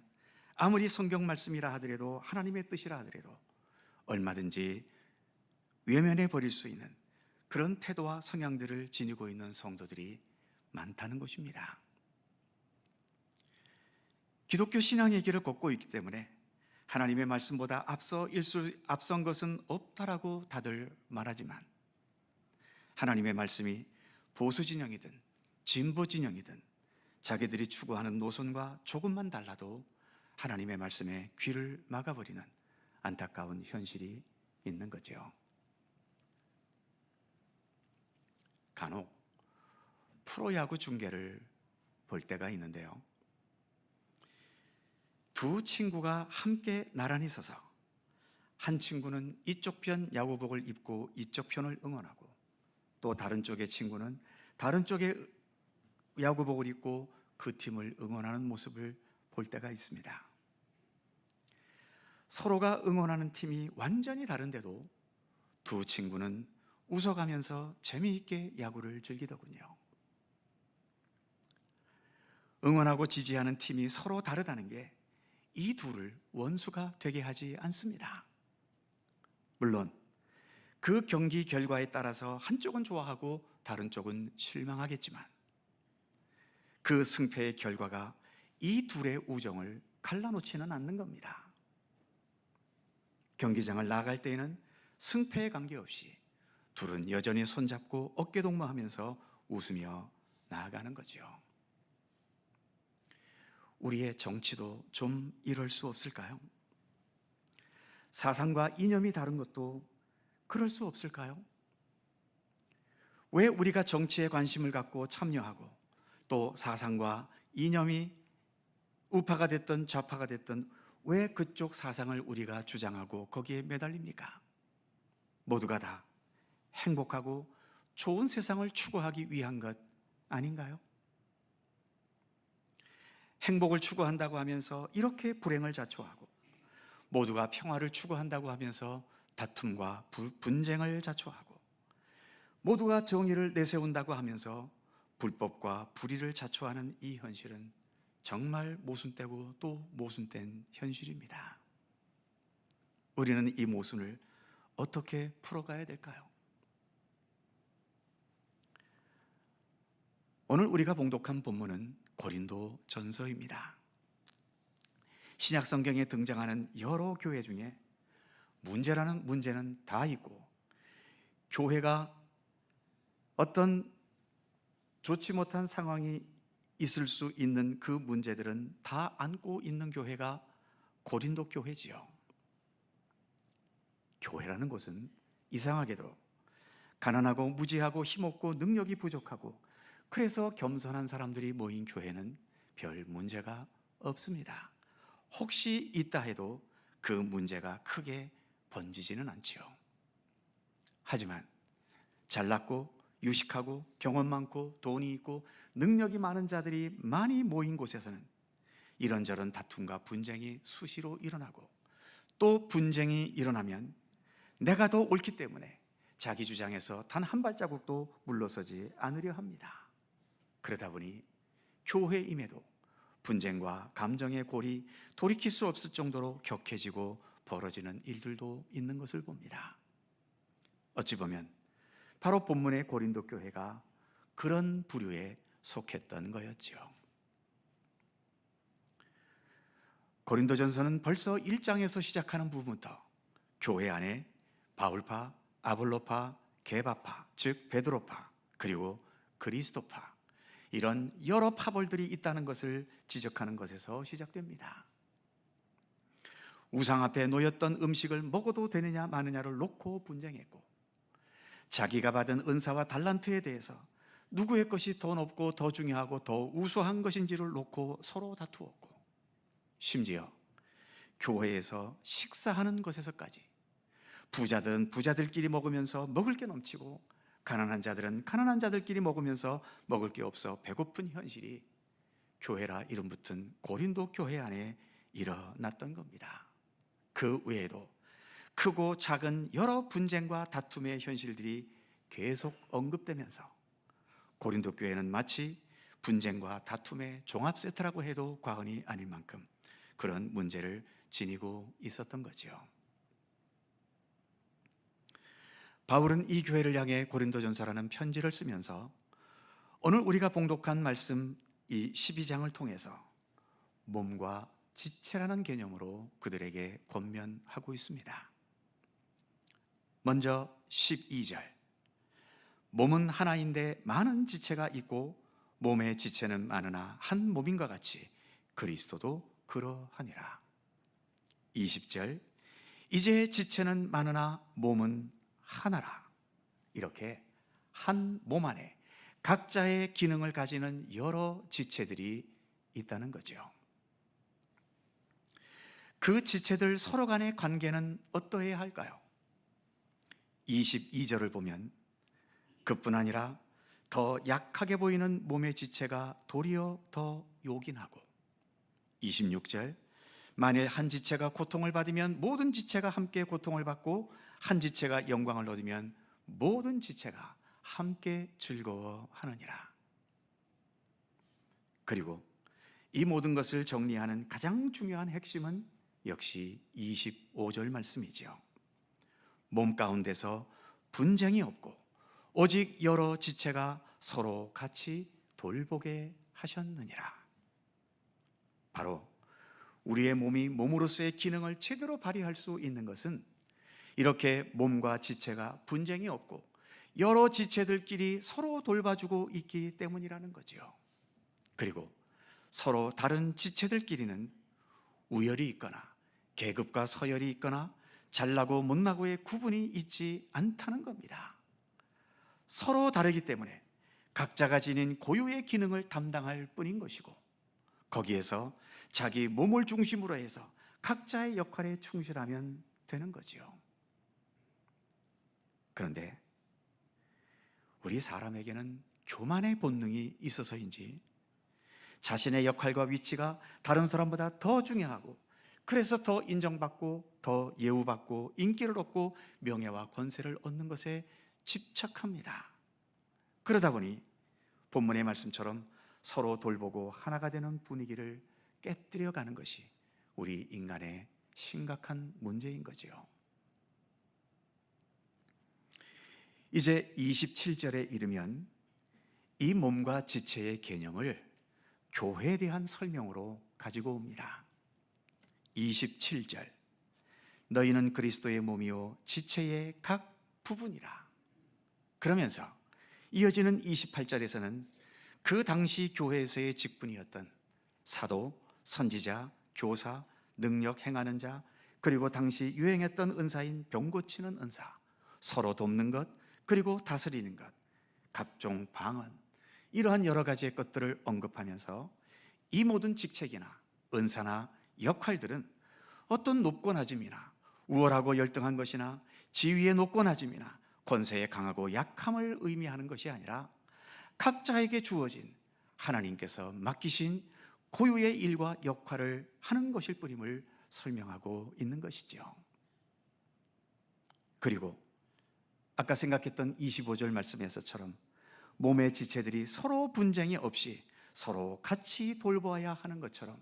아무리 성경 말씀이라 하더라도 하나님의 뜻이라 하더라도 얼마든지 외면해 버릴 수 있는 그런 태도와 성향들을 지니고 있는 성도들이 많다는 것입니다. 기독교 신앙의 길을 걷고 있기 때문에 하나님의 말씀보다 앞선 것은 없다라고 다들 말하지만 하나님의 말씀이 보수 진영이든 진보 진영이든 자기들이 추구하는 노선과 조금만 달라도 하나님의 말씀에 귀를 막아버리는 안타까운 현실이 있는 거죠. 간혹 프로야구 중계를 볼 때가 있는데요. 두 친구가 함께 나란히 서서 한 친구는 이쪽 편 야구복을 입고 이쪽 편을 응원하고 또 다른 쪽의 친구는 다른 쪽의 야구복을 입고 그 팀을 응원하는 모습을 볼 때가 있습니다. 서로가 응원하는 팀이 완전히 다른데도 두 친구는 웃어가면서 재미있게 야구를 즐기더군요. 응원하고 지지하는 팀이 서로 다르다는 게 이 둘을 원수가 되게 하지 않습니다. 물론 그 경기 결과에 따라서 한쪽은 좋아하고 다른 쪽은 실망하겠지만 그 승패의 결과가 이 둘의 우정을 갈라놓지는 않는 겁니다. 경기장을 나갈 때에는 승패에 관계없이 둘은 여전히 손잡고 어깨동무하면서 웃으며 나아가는 거죠. 우리의 정치도 좀 이럴 수 없을까요? 사상과 이념이 다른 것도 그럴 수 없을까요? 왜 우리가 정치에 관심을 갖고 참여하고 또 사상과 이념이 우파가 됐든 좌파가 됐든 왜 그쪽 사상을 우리가 주장하고 거기에 매달립니까? 모두가 다 행복하고 좋은 세상을 추구하기 위한 것 아닌가요? 행복을 추구한다고 하면서 이렇게 불행을 자초하고 모두가 평화를 추구한다고 하면서 다툼과 분쟁을 자초하고 모두가 정의를 내세운다고 하면서 불법과 불의를 자초하는 이 현실은 정말 모순되고 또 모순된 현실입니다. 우리는 이 모순을 어떻게 풀어가야 될까요? 오늘 우리가 봉독한 본문은 고린도 전서입니다. 신약 성경에 등장하는 여러 교회 중에 문제라는 문제는 다 있고 교회가 어떤 좋지 못한 상황이 있을 수 있는 그 문제들은 다 안고 있는 교회가 고린도 교회지요. 교회라는 곳은 이상하게도 가난하고 무지하고 힘없고 능력이 부족하고 그래서 겸손한 사람들이 모인 교회는 별 문제가 없습니다. 혹시 있다 해도 그 문제가 크게 번지지는 않지요. 하지만 잘났고 유식하고 경험 많고 돈이 있고 능력이 많은 자들이 많이 모인 곳에서는 이런저런 다툼과 분쟁이 수시로 일어나고 또 분쟁이 일어나면 내가 더 옳기 때문에 자기 주장에서 단 한 발자국도 물러서지 않으려 합니다. 그러다 보니 교회임에도 분쟁과 감정의 골이 돌이킬 수 없을 정도로 격해지고 벌어지는 일들도 있는 것을 봅니다. 어찌 보면 바로 본문의 고린도 교회가 그런 부류에 속했던 거였지요. 고린도전서는 벌써 1장에서 시작하는 부분부터 교회 안에 바울파, 아볼로파, 게바파, 즉 베드로파, 그리고 그리스도파, 이런 여러 파벌들이 있다는 것을 지적하는 것에서 시작됩니다. 우상 앞에 놓였던 음식을 먹어도 되느냐 마느냐를 놓고 분쟁했고, 자기가 받은 은사와 달란트에 대해서 누구의 것이 더 높고 더 중요하고 더 우수한 것인지를 놓고 서로 다투었고, 심지어 교회에서 식사하는 것에서까지 부자들은 부자들끼리 먹으면서 먹을 게 넘치고 가난한 자들은 가난한 자들끼리 먹으면서 먹을 게 없어 배고픈 현실이 교회라 이름 붙은 고린도 교회 안에 일어났던 겁니다. 그 외에도 크고 작은 여러 분쟁과 다툼의 현실들이 계속 언급되면서 고린도 교회는 마치 분쟁과 다툼의 종합 세트라고 해도 과언이 아닐 만큼 그런 문제를 지니고 있었던 거지요. 바울은 이 교회를 향해 고린도전서라는 편지를 쓰면서 오늘 우리가 봉독한 말씀 이 12장을 통해서 몸과 지체라는 개념으로 그들에게 권면하고 있습니다. 먼저 12절, 몸은 하나인데 많은 지체가 있고 몸의 지체는 많으나 한 몸인과 같이 그리스도도 그러하니라. 20절, 이제 지체는 많으나 몸은 하나라. 이렇게 한 몸 안에 각자의 기능을 가지는 여러 지체들이 있다는 거죠. 그 지체들 서로 간의 관계는 어떠해야 할까요? 22절을 보면 그뿐 아니라 더 약하게 보이는 몸의 지체가 도리어 더 요긴하고, 26절, 만일 한 지체가 고통을 받으면 모든 지체가 함께 고통을 받고 한 지체가 영광을 얻으면 모든 지체가 함께 즐거워하느니라. 그리고 이 모든 것을 정리하는 가장 중요한 핵심은 역시 25절 말씀이지요. 몸 가운데서 분쟁이 없고 오직 여러 지체가 서로 같이 돌보게 하셨느니라. 바로 우리의 몸이 몸으로서의 기능을 제대로 발휘할 수 있는 것은 이렇게 몸과 지체가 분쟁이 없고 여러 지체들끼리 서로 돌봐주고 있기 때문이라는 거지요. 그리고 서로 다른 지체들끼리는 우열이 있거나 계급과 서열이 있거나 잘나고 못나고의 구분이 있지 않다는 겁니다. 서로 다르기 때문에 각자가 지닌 고유의 기능을 담당할 뿐인 것이고, 거기에서 자기 몸을 중심으로 해서 각자의 역할에 충실하면 되는 거지요. 그런데 우리 사람에게는 교만의 본능이 있어서인지 자신의 역할과 위치가 다른 사람보다 더 중요하고, 그래서 더 인정받고 더 예우받고 인기를 얻고 명예와 권세를 얻는 것에 집착합니다. 그러다 보니 본문의 말씀처럼 서로 돌보고 하나가 되는 분위기를 깨뜨려 가는 것이 우리 인간의 심각한 문제인 거지요. 이제 27절에 이르면 이 몸과 지체의 개념을 교회에 대한 설명으로 가지고 옵니다. 27절, 너희는 그리스도의 몸이요 지체의 각 부분이라. 그러면서 이어지는 28절에서는 그 당시 교회에서의 직분이었던 사도, 선지자, 교사, 능력 행하는 자, 그리고 당시 유행했던 은사인 병 고치는 은사, 서로 돕는 것, 그리고 다스리는 것, 각종 방언, 이러한 여러 가지의 것들을 언급하면서 이 모든 직책이나 은사나 역할들은 어떤 높고 낮음이나 우월하고 열등한 것이나 지위의 높고 낮음이나 권세에 강하고 약함을 의미하는 것이 아니라 각자에게 주어진 하나님께서 맡기신 고유의 일과 역할을 하는 것일 뿐임을 설명하고 있는 것이죠. 그리고 아까 생각했던 25절 말씀에서처럼 몸의 지체들이 서로 분쟁이 없이 서로 같이 돌보아야 하는 것처럼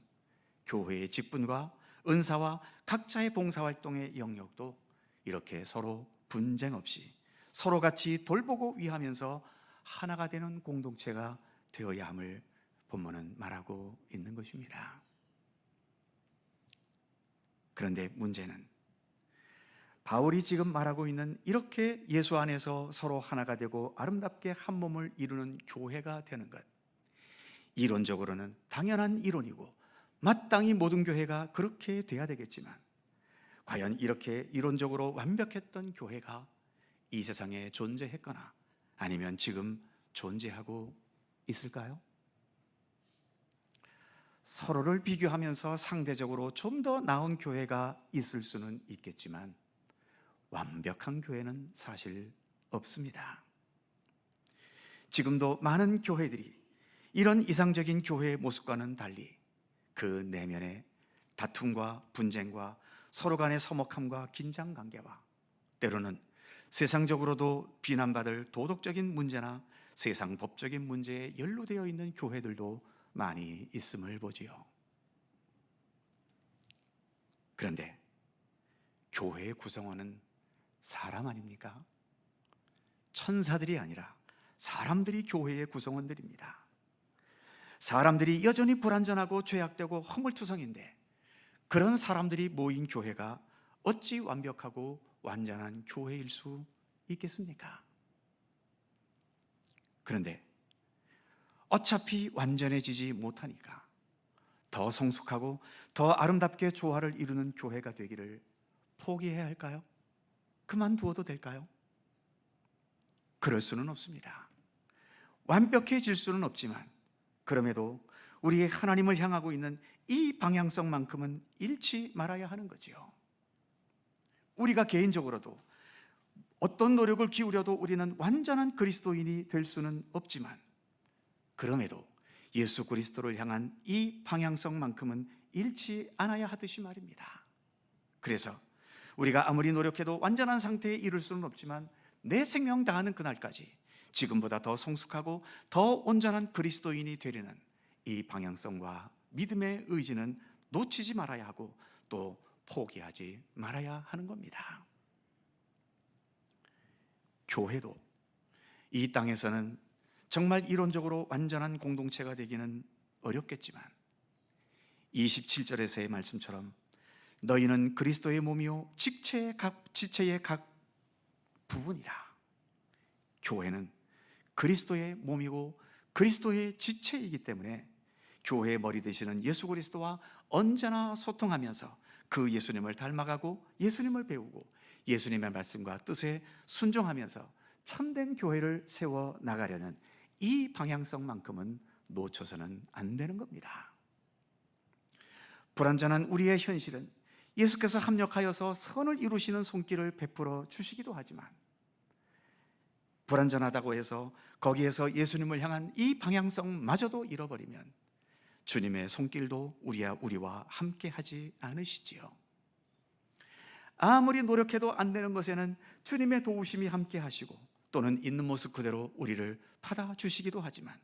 교회의 직분과 은사와 각자의 봉사활동의 영역도 이렇게 서로 분쟁 없이 서로 같이 돌보고 위하면서 하나가 되는 공동체가 되어야 함을 본문은 말하고 있는 것입니다. 그런데 문제는 바울이 지금 말하고 있는 이렇게 예수 안에서 서로 하나가 되고 아름답게 한 몸을 이루는 교회가 되는 것, 이론적으로는 당연한 이론이고 마땅히 모든 교회가 그렇게 돼야 되겠지만, 과연 이렇게 이론적으로 완벽했던 교회가 이 세상에 존재했거나 아니면 지금 존재하고 있을까요? 서로를 비교하면서 상대적으로 좀 더 나은 교회가 있을 수는 있겠지만 완벽한 교회는 사실 없습니다. 지금도 많은 교회들이 이런 이상적인 교회의 모습과는 달리 그 내면의 다툼과 분쟁과 서로 간의 서먹함과 긴장관계와 때로는 세상적으로도 비난받을 도덕적인 문제나 세상 법적인 문제에 연루되어 있는 교회들도 많이 있음을 보지요. 그런데 교회의 구성원은 사람 아닙니까? 천사들이 아니라 사람들이 교회의 구성원들입니다. 사람들이 여전히 불완전하고 죄악되고 허물투성인데 그런 사람들이 모인 교회가 어찌 완벽하고 완전한 교회일 수 있겠습니까? 그런데 어차피 완전해지지 못하니까 더 성숙하고 더 아름답게 조화를 이루는 교회가 되기를 포기해야 할까요? 그만두어도 될까요? 그럴 수는 없습니다. 완벽해질 수는 없지만 그럼에도 우리의 하나님을 향하고 있는 이 방향성만큼은 잃지 말아야 하는 거지요. 우리가 개인적으로도 어떤 노력을 기울여도 우리는 완전한 그리스도인이 될 수는 없지만 그럼에도 예수 그리스도를 향한 이 방향성만큼은 잃지 않아야 하듯이 말입니다. 그래서 우리가 아무리 노력해도 완전한 상태에 이를 수는 없지만 내 생명 다하는 그날까지 지금보다 더 성숙하고 더 온전한 그리스도인이 되려는 이 방향성과 믿음의 의지는 놓치지 말아야 하고 또 포기하지 말아야 하는 겁니다. 교회도 이 땅에서는 정말 이론적으로 완전한 공동체가 되기는 어렵겠지만 27절에서의 말씀처럼 너희는 그리스도의 몸이요 지체의 각 부분이라. 교회는 그리스도의 몸이고 그리스도의 지체이기 때문에 교회의 머리 되시는 예수 그리스도와 언제나 소통하면서 그 예수님을 닮아가고 예수님을 배우고 예수님의 말씀과 뜻에 순종하면서 참된 교회를 세워 나가려는 이 방향성만큼은 놓쳐서는 안 되는 겁니다. 불완전한 우리의 현실은 예수께서 합력하여서 선을 이루시는 손길을 베풀어 주시기도 하지만 불완전하다고 해서 거기에서 예수님을 향한 이 방향성마저도 잃어버리면 주님의 손길도 우리와 함께 하지 않으시지요. 아무리 노력해도 안 되는 것에는 주님의 도우심이 함께 하시고 또는 있는 모습 그대로 우리를 받아주시기도 하지만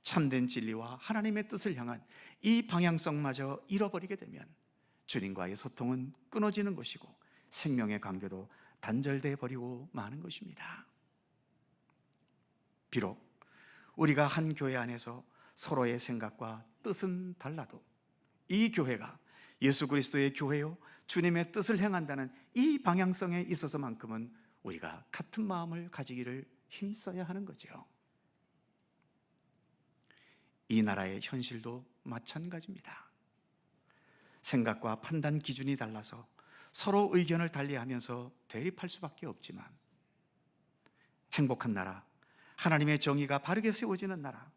참된 진리와 하나님의 뜻을 향한 이 방향성마저 잃어버리게 되면 주님과의 소통은 끊어지는 것이고 생명의 관계도 단절돼 버리고 마는 것입니다. 비록 우리가 한 교회 안에서 서로의 생각과 뜻은 달라도 이 교회가 예수 그리스도의 교회요 주님의 뜻을 행한다는 이 방향성에 있어서만큼은 우리가 같은 마음을 가지기를 힘써야 하는 거죠. 이 나라의 현실도 마찬가지입니다. 생각과 판단 기준이 달라서 서로 의견을 달리하면서 대립할 수밖에 없지만 행복한 나라, 하나님의 정의가 바르게 세워지는 나라,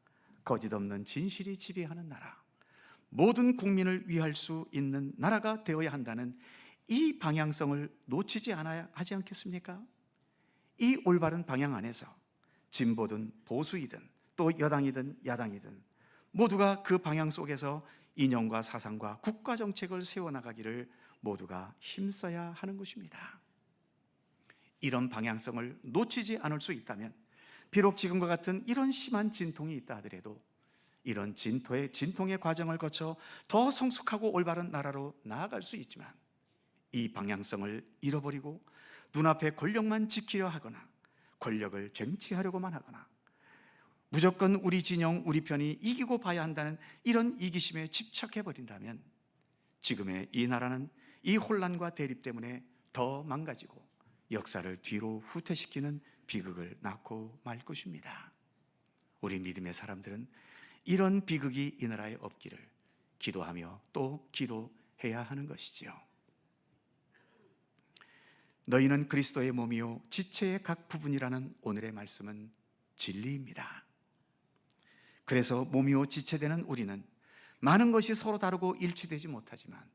거짓 없는 진실이 지배하는 나라, 모든 국민을 위할 수 있는 나라가 되어야 한다는 이 방향성을 놓치지 않아야 하지 않겠습니까? 이 올바른 방향 안에서 진보든 보수이든 또 여당이든 야당이든 모두가 그 방향 속에서 이념과 사상과 국가 정책을 세워나가기를 모두가 힘써야 하는 것입니다. 이런 방향성을 놓치지 않을 수 있다면 비록 지금과 같은 이런 심한 진통이 있다 하더라도 이런 진통의 과정을 거쳐 더 성숙하고 올바른 나라로 나아갈 수 있지만 이 방향성을 잃어버리고 눈앞에 권력만 지키려 하거나 권력을 쟁취하려고만 하거나 무조건 우리 진영, 우리 편이 이기고 봐야 한다는 이런 이기심에 집착해버린다면 지금의 이 나라는 이 혼란과 대립 때문에 더 망가지고 역사를 뒤로 후퇴시키는 비극을 낳고 말 것입니다. 우리 믿음의 사람들은 이런 비극이 이 나라에 없기를 기도하며 또 기도해야 하는 것이지요. 너희는 그리스도의 몸이요 지체의 각 부분이라는 오늘의 말씀은 진리입니다. 그래서 몸이요 지체되는 우리는 많은 것이 서로 다르고 일치되지 못하지만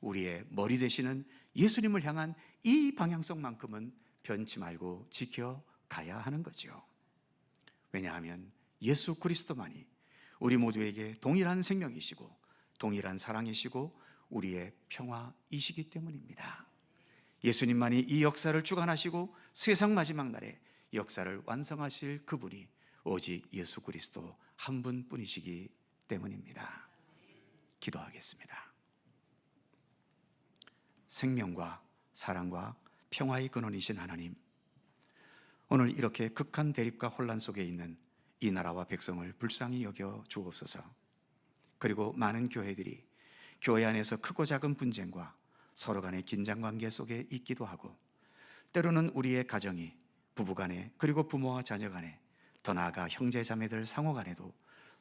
우리의 머리 되시는 예수님을 향한 이 방향성만큼은 변치 말고 지켜가야 하는 거죠. 왜냐하면 예수 그리스도만이 우리 모두에게 동일한 생명이시고 동일한 사랑이시고 우리의 평화이시기 때문입니다. 예수님만이 이 역사를 주관하시고 세상 마지막 날에 역사를 완성하실 그분이 오직 예수 그리스도 한 분뿐이시기 때문입니다. 기도하겠습니다. 생명과 사랑과 평화의 근원이신 하나님, 오늘 이렇게 극한 대립과 혼란 속에 있는 이 나라와 백성을 불쌍히 여겨 주옵소서. 그리고 많은 교회들이 교회 안에서 크고 작은 분쟁과 서로 간의 긴장관계 속에 있기도 하고 때로는 우리의 가정이 부부간에 그리고 부모와 자녀간에 더 나아가 형제자매들 상호간에도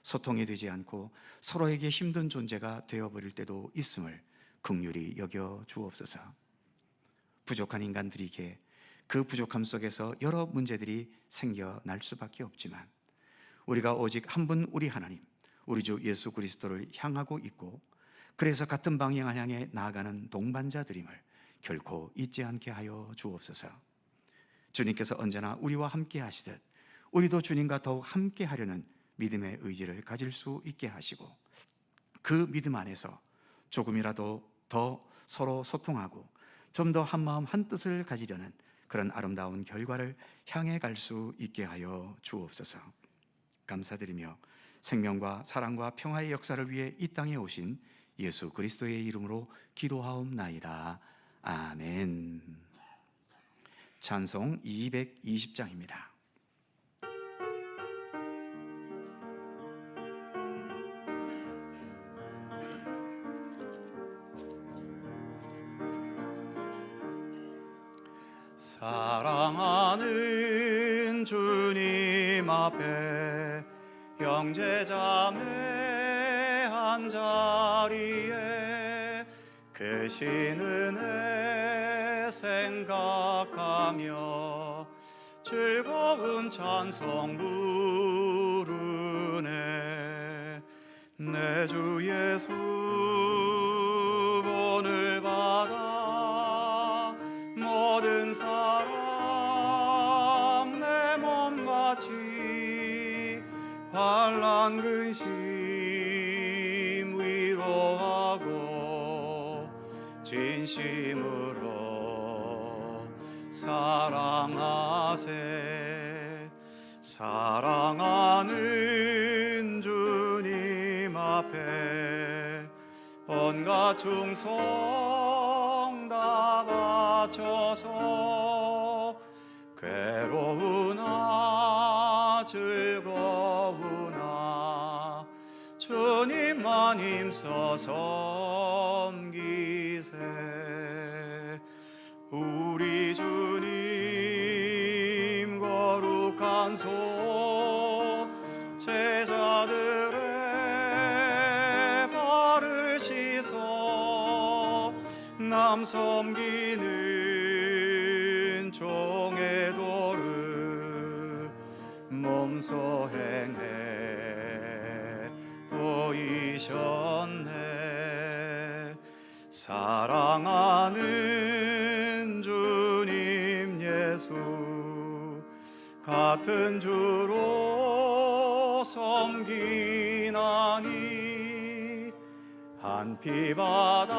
소통이 되지 않고 서로에게 힘든 존재가 되어버릴 때도 있음을 긍휼히 여겨 주옵소서. 부족한 인간들에게 그 부족함 속에서 여러 문제들이 생겨날 수밖에 없지만 우리가 오직 한 분 우리 하나님, 우리 주 예수 그리스도를 향하고 있고 그래서 같은 방향을 향해 나아가는 동반자들임을 결코 잊지 않게 하여 주옵소서. 주님께서 언제나 우리와 함께 하시듯 우리도 주님과 더욱 함께 하려는 믿음의 의지를 가질 수 있게 하시고 그 믿음 안에서 조금이라도 더 서로 소통하고 좀 더 한마음 한뜻을 가지려는 그런 아름다운 결과를 향해 갈 수 있게 하여 주옵소서. 감사드리며 생명과 사랑과 평화의 역사를 위해 이 땅에 오신 예수 그리스도의 이름으로 기도하옵나이다. 아멘. 찬송 220장입니다. 사랑하는 주님 앞에 형제자매 한자리에 크신 은혜 생각하며 즐거운 찬송 부르네. 내 주 예수 오늘 받아 모든 사람 내 몸같이 환난 근심 위로하고 진심으로 사랑하세. 사랑하는 주님 앞에 온갖 충성 다 바쳐서 괴로우나 즐거우나 주님만 힘써 섬기세. 우리 주님 거룩한 손 제자들의 발을 씻어 남 섬기는 종의 도를 용서 행해 보이셨네. 사랑하는 주님 예수, 같은 주로 섬기나니 한 피바다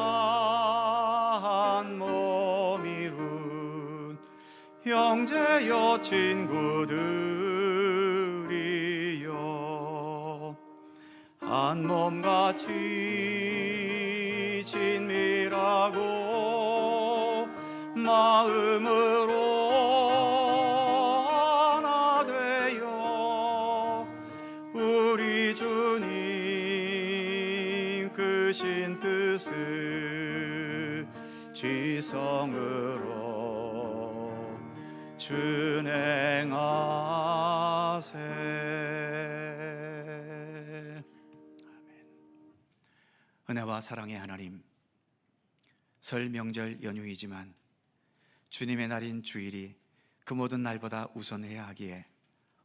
한 몸 이룬 형제여 친구들이여, 한 몸같이 친밀하고 마음으로 하나 되어 우리 주님 크신 뜻을 지성으로 준행하세. 은혜와 사랑의 하나님, 설 명절 연휴이지만 주님의 날인 주일이 그 모든 날보다 우선해야 하기에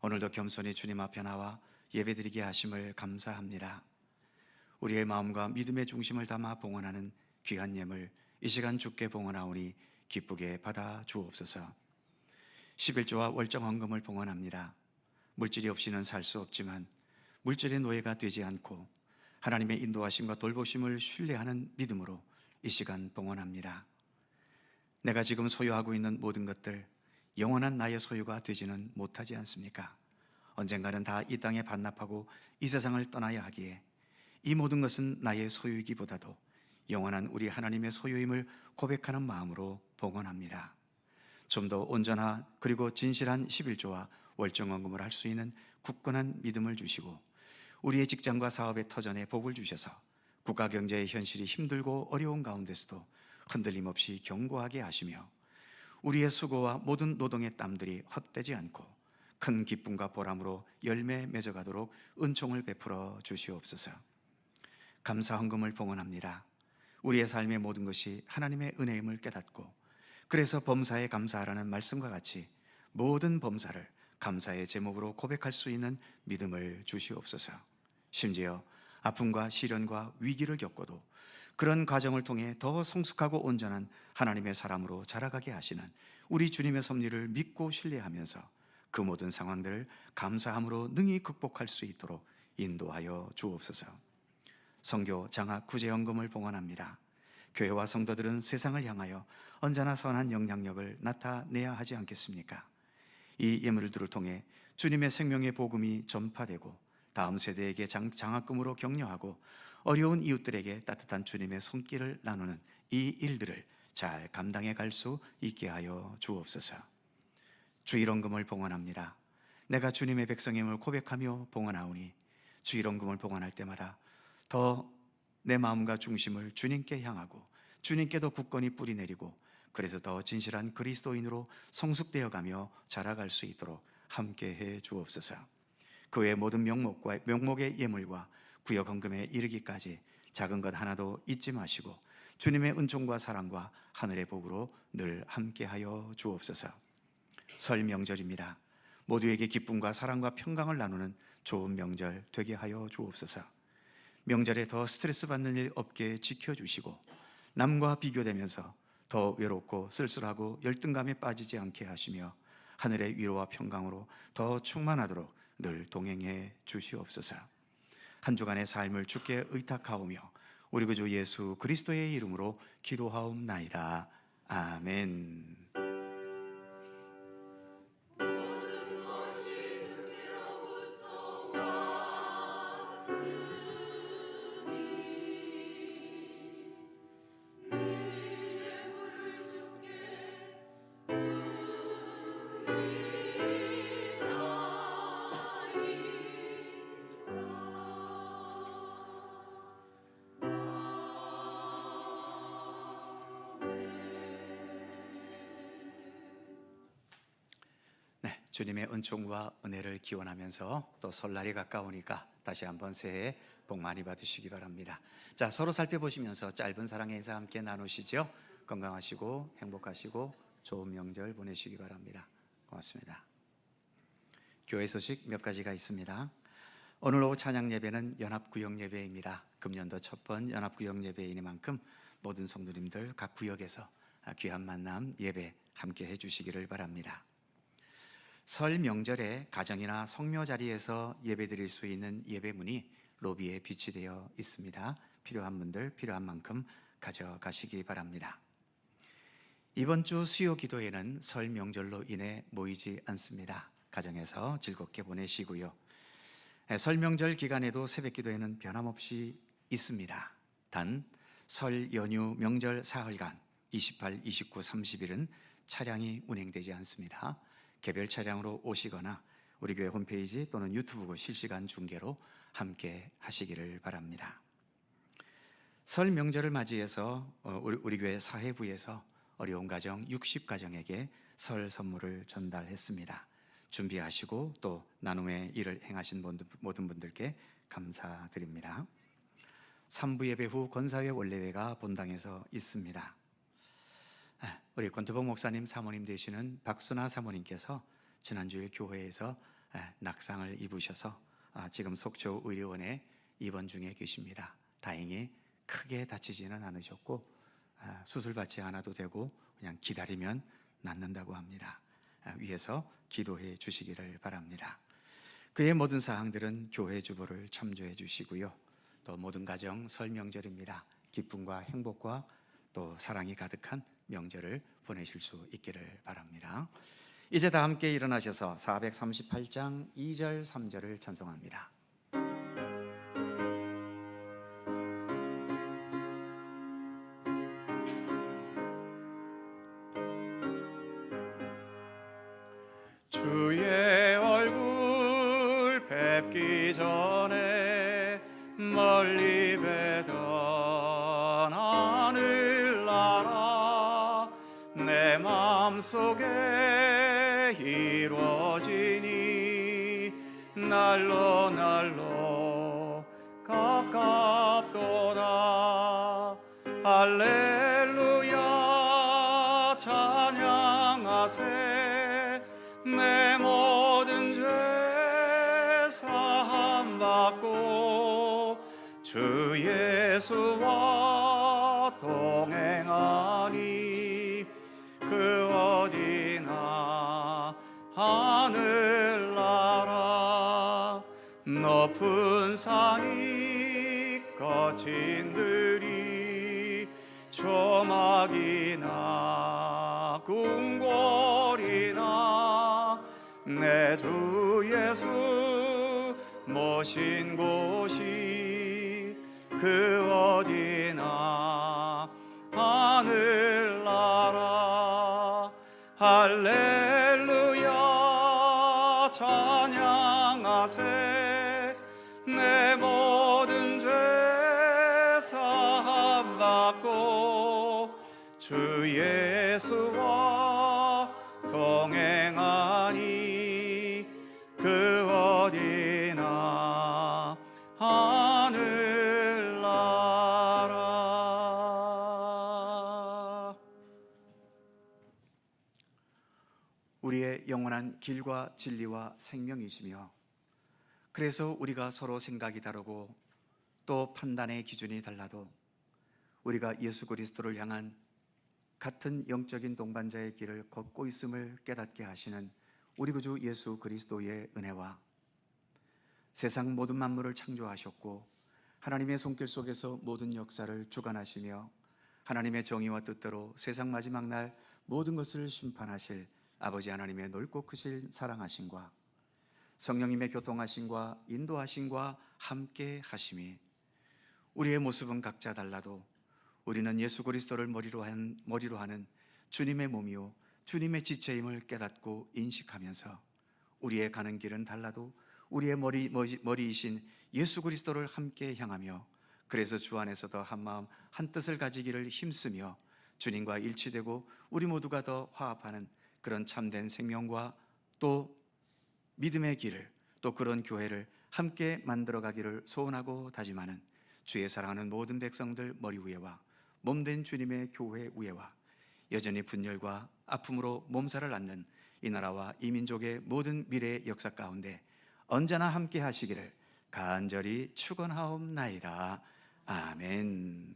오늘도 겸손히 주님 앞에 나와 예배드리게 하심을 감사합니다. 우리의 마음과 믿음의 중심을 담아 봉헌하는 귀한 예물 이 시간 주께 봉헌하오니 기쁘게 받아 주옵소서. 11조와 월정 헌금을 봉헌합니다. 물질이 없이는 살 수 없지만 물질의 노예가 되지 않고 하나님의 인도하심과 돌보심을 신뢰하는 믿음으로 이 시간 봉헌합니다. 내가 지금 소유하고 있는 모든 것들 영원한 나의 소유가 되지는 못하지 않습니까? 언젠가는 다 이 땅에 반납하고 이 세상을 떠나야 하기에 이 모든 것은 나의 소유이기보다도 영원한 우리 하나님의 소유임을 고백하는 마음으로 봉헌합니다. 좀 더 온전한 그리고 진실한 11조와 월정헌금을 할 수 있는 굳건한 믿음을 주시고 우리의 직장과 사업의 터전에 복을 주셔서 국가 경제의 현실이 힘들고 어려운 가운데서도 흔들림 없이 견고하게 하시며 우리의 수고와 모든 노동의 땀들이 헛되지 않고 큰 기쁨과 보람으로 열매 맺어가도록 은총을 베풀어 주시옵소서. 감사 헌금을 봉헌합니다. 우리의 삶의 모든 것이 하나님의 은혜임을 깨닫고 그래서 범사에 감사하라는 말씀과 같이 모든 범사를 감사의 제목으로 고백할 수 있는 믿음을 주시옵소서. 심지어 아픔과 시련과 위기를 겪어도 그런 과정을 통해 더 성숙하고 온전한 하나님의 사람으로 자라가게 하시는 우리 주님의 섭리를 믿고 신뢰하면서 그 모든 상황들을 감사함으로 능히 극복할 수 있도록 인도하여 주옵소서. 선교, 장학, 구제헌금을 봉헌합니다. 교회와 성도들은 세상을 향하여 언제나 선한 영향력을 나타내야 하지 않겠습니까? 이 예물들을 통해 주님의 생명의 복음이 전파되고 다음 세대에게 장학금으로 격려하고 어려운 이웃들에게 따뜻한 주님의 손길을 나누는 이 일들을 잘 감당해 갈 수 있게 하여 주옵소서. 주일헌금을 봉헌합니다. 내가 주님의 백성임을 고백하며 봉헌하오니 주일헌금을 봉헌할 때마다 더 내 마음과 중심을 주님께 향하고 주님께도 굳건히 뿌리내리고 그래서 더 진실한 그리스도인으로 성숙되어가며 자라갈 수 있도록 함께해 주옵소서. 그 외 모든 명목의 예물과 구역 헌금에 이르기까지 작은 것 하나도 잊지 마시고 주님의 은총과 사랑과 하늘의 복으로 늘 함께하여 주옵소서. 설 명절입니다. 모두에게 기쁨과 사랑과 평강을 나누는 좋은 명절 되게 하여 주옵소서. 명절에 더 스트레스 받는 일 없게 지켜주시고 남과 비교되면서 더 외롭고 쓸쓸하고 열등감에 빠지지 않게 하시며 하늘의 위로와 평강으로 더 충만하도록 늘 동행해 주시옵소서. 한 주간의 삶을 주께 의탁하오며 우리 구주 예수 그리스도의 이름으로 기도하옵나이다. 아멘. 주님의 은총과 은혜를 기원하면서 또 설날이 가까우니까 다시 한번 새해 복 많이 받으시기 바랍니다. 자, 서로 살펴보시면서 짧은 사랑의 인사 함께 나누시죠. 건강하시고 행복하시고 좋은 명절 보내시기 바랍니다. 고맙습니다. 교회 소식 몇 가지가 있습니다. 오늘 오후 찬양 예배는 연합구역 예배입니다. 금년도 첫 번 연합구역 예배이니만큼 모든 성도님들 각 구역에서 귀한 만남 예배 함께 해주시기를 바랍니다. 설 명절에 가정이나 성묘 자리에서 예배드릴 수 있는 예배문이 로비에 비치되어 있습니다. 필요한 분들 필요한 만큼 가져가시기 바랍니다. 이번 주 수요 기도에는 설 명절로 인해 모이지 않습니다. 가정에서 즐겁게 보내시고요. 설 명절 기간에도 새벽 기도에는 변함없이 있습니다. 단 설 연휴 명절 사흘간 28, 29, 30일은 차량이 운행되지 않습니다. 개별 차량으로 오시거나 우리 교회 홈페이지 또는 유튜브 실시간 중계로 함께 하시기를 바랍니다. 설 명절을 맞이해서 우리 교회 사회부에서 어려운 가정 60가정에게 설 선물을 전달했습니다. 준비하시고 또 나눔의 일을 행하신 모든 분들께 감사드립니다. 3부 예배 후 권사회 원례회가 본당에서 있습니다. 우리 권투복 목사님 사모님 되시는 박순아 사모님께서 지난주에 교회에서 낙상을 입으셔서 지금 속초 의료원에 입원 중에 계십니다. 다행히 크게 다치지는 않으셨고 수술받지 않아도 되고 그냥 기다리면 낫는다고 합니다. 위에서 기도해 주시기를 바랍니다. 그의 모든 사항들은 교회 주보를 참조해 주시고요. 또 모든 가정 설 명절입니다. 기쁨과 행복과 또 사랑이 가득한 명절을 보내실 수 있기를 바랍니다. 이제 다 함께 일어나셔서 438장 2절 3절을 찬송합니다. 주의 얼굴 뵙기 전에 멀리 뵈던 하늘나라 내 마음속에 이루어지니 날로 가깝도다. 할렐루야 찬양하세. 내 모든 죄 사함 받고 주 예수와 동행하니 그 어디나 하늘나라 높은 산이 거친 들이 조막이나 궁궐이나 내 주 예수 모신 곳이 그 어디나 하늘나라. 할렐루야 찬양하세. 내 모든 죄 사함 받고 주 예수와 동행하니 그 어디나 하늘나라. 우리의 영원한 길과 진리와 생명이시며 그래서 우리가 서로 생각이 다르고 또 판단의 기준이 달라도 우리가 예수 그리스도를 향한 같은 영적인 동반자의 길을 걷고 있음을 깨닫게 하시는 우리 구주 예수 그리스도의 은혜와 세상 모든 만물을 창조하셨고 하나님의 손길 속에서 모든 역사를 주관하시며 하나님의 정의와 뜻대로 세상 마지막 날 모든 것을 심판하실 아버지 하나님의 넓고 크신 사랑하심과 성령님의 교통하심과 인도하심과 함께 하심이 우리의 모습은 각자 달라도 우리는 예수 그리스도를 머리로 하는 주님의 몸이요 주님의 지체임을 깨닫고 인식하면서 우리의 가는 길은 달라도 우리의 머리이신 예수 그리스도를 함께 향하며 그래서 주 안에서도 한마음 한뜻을 가지기를 힘쓰며 주님과 일치되고 우리 모두가 더 화합하는 그런 참된 생명과 또 믿음의 길을 또 그런 교회를 함께 만들어가기를 소원하고 다짐하는 주의 사랑하는 모든 백성들 머리 위에와 몸된 주님의 교회 위에와 여전히 분열과 아픔으로 몸살을 앓는 이 나라와 이 민족의 모든 미래의 역사 가운데 언제나 함께 하시기를 간절히 축원하옵나이다. 아멘.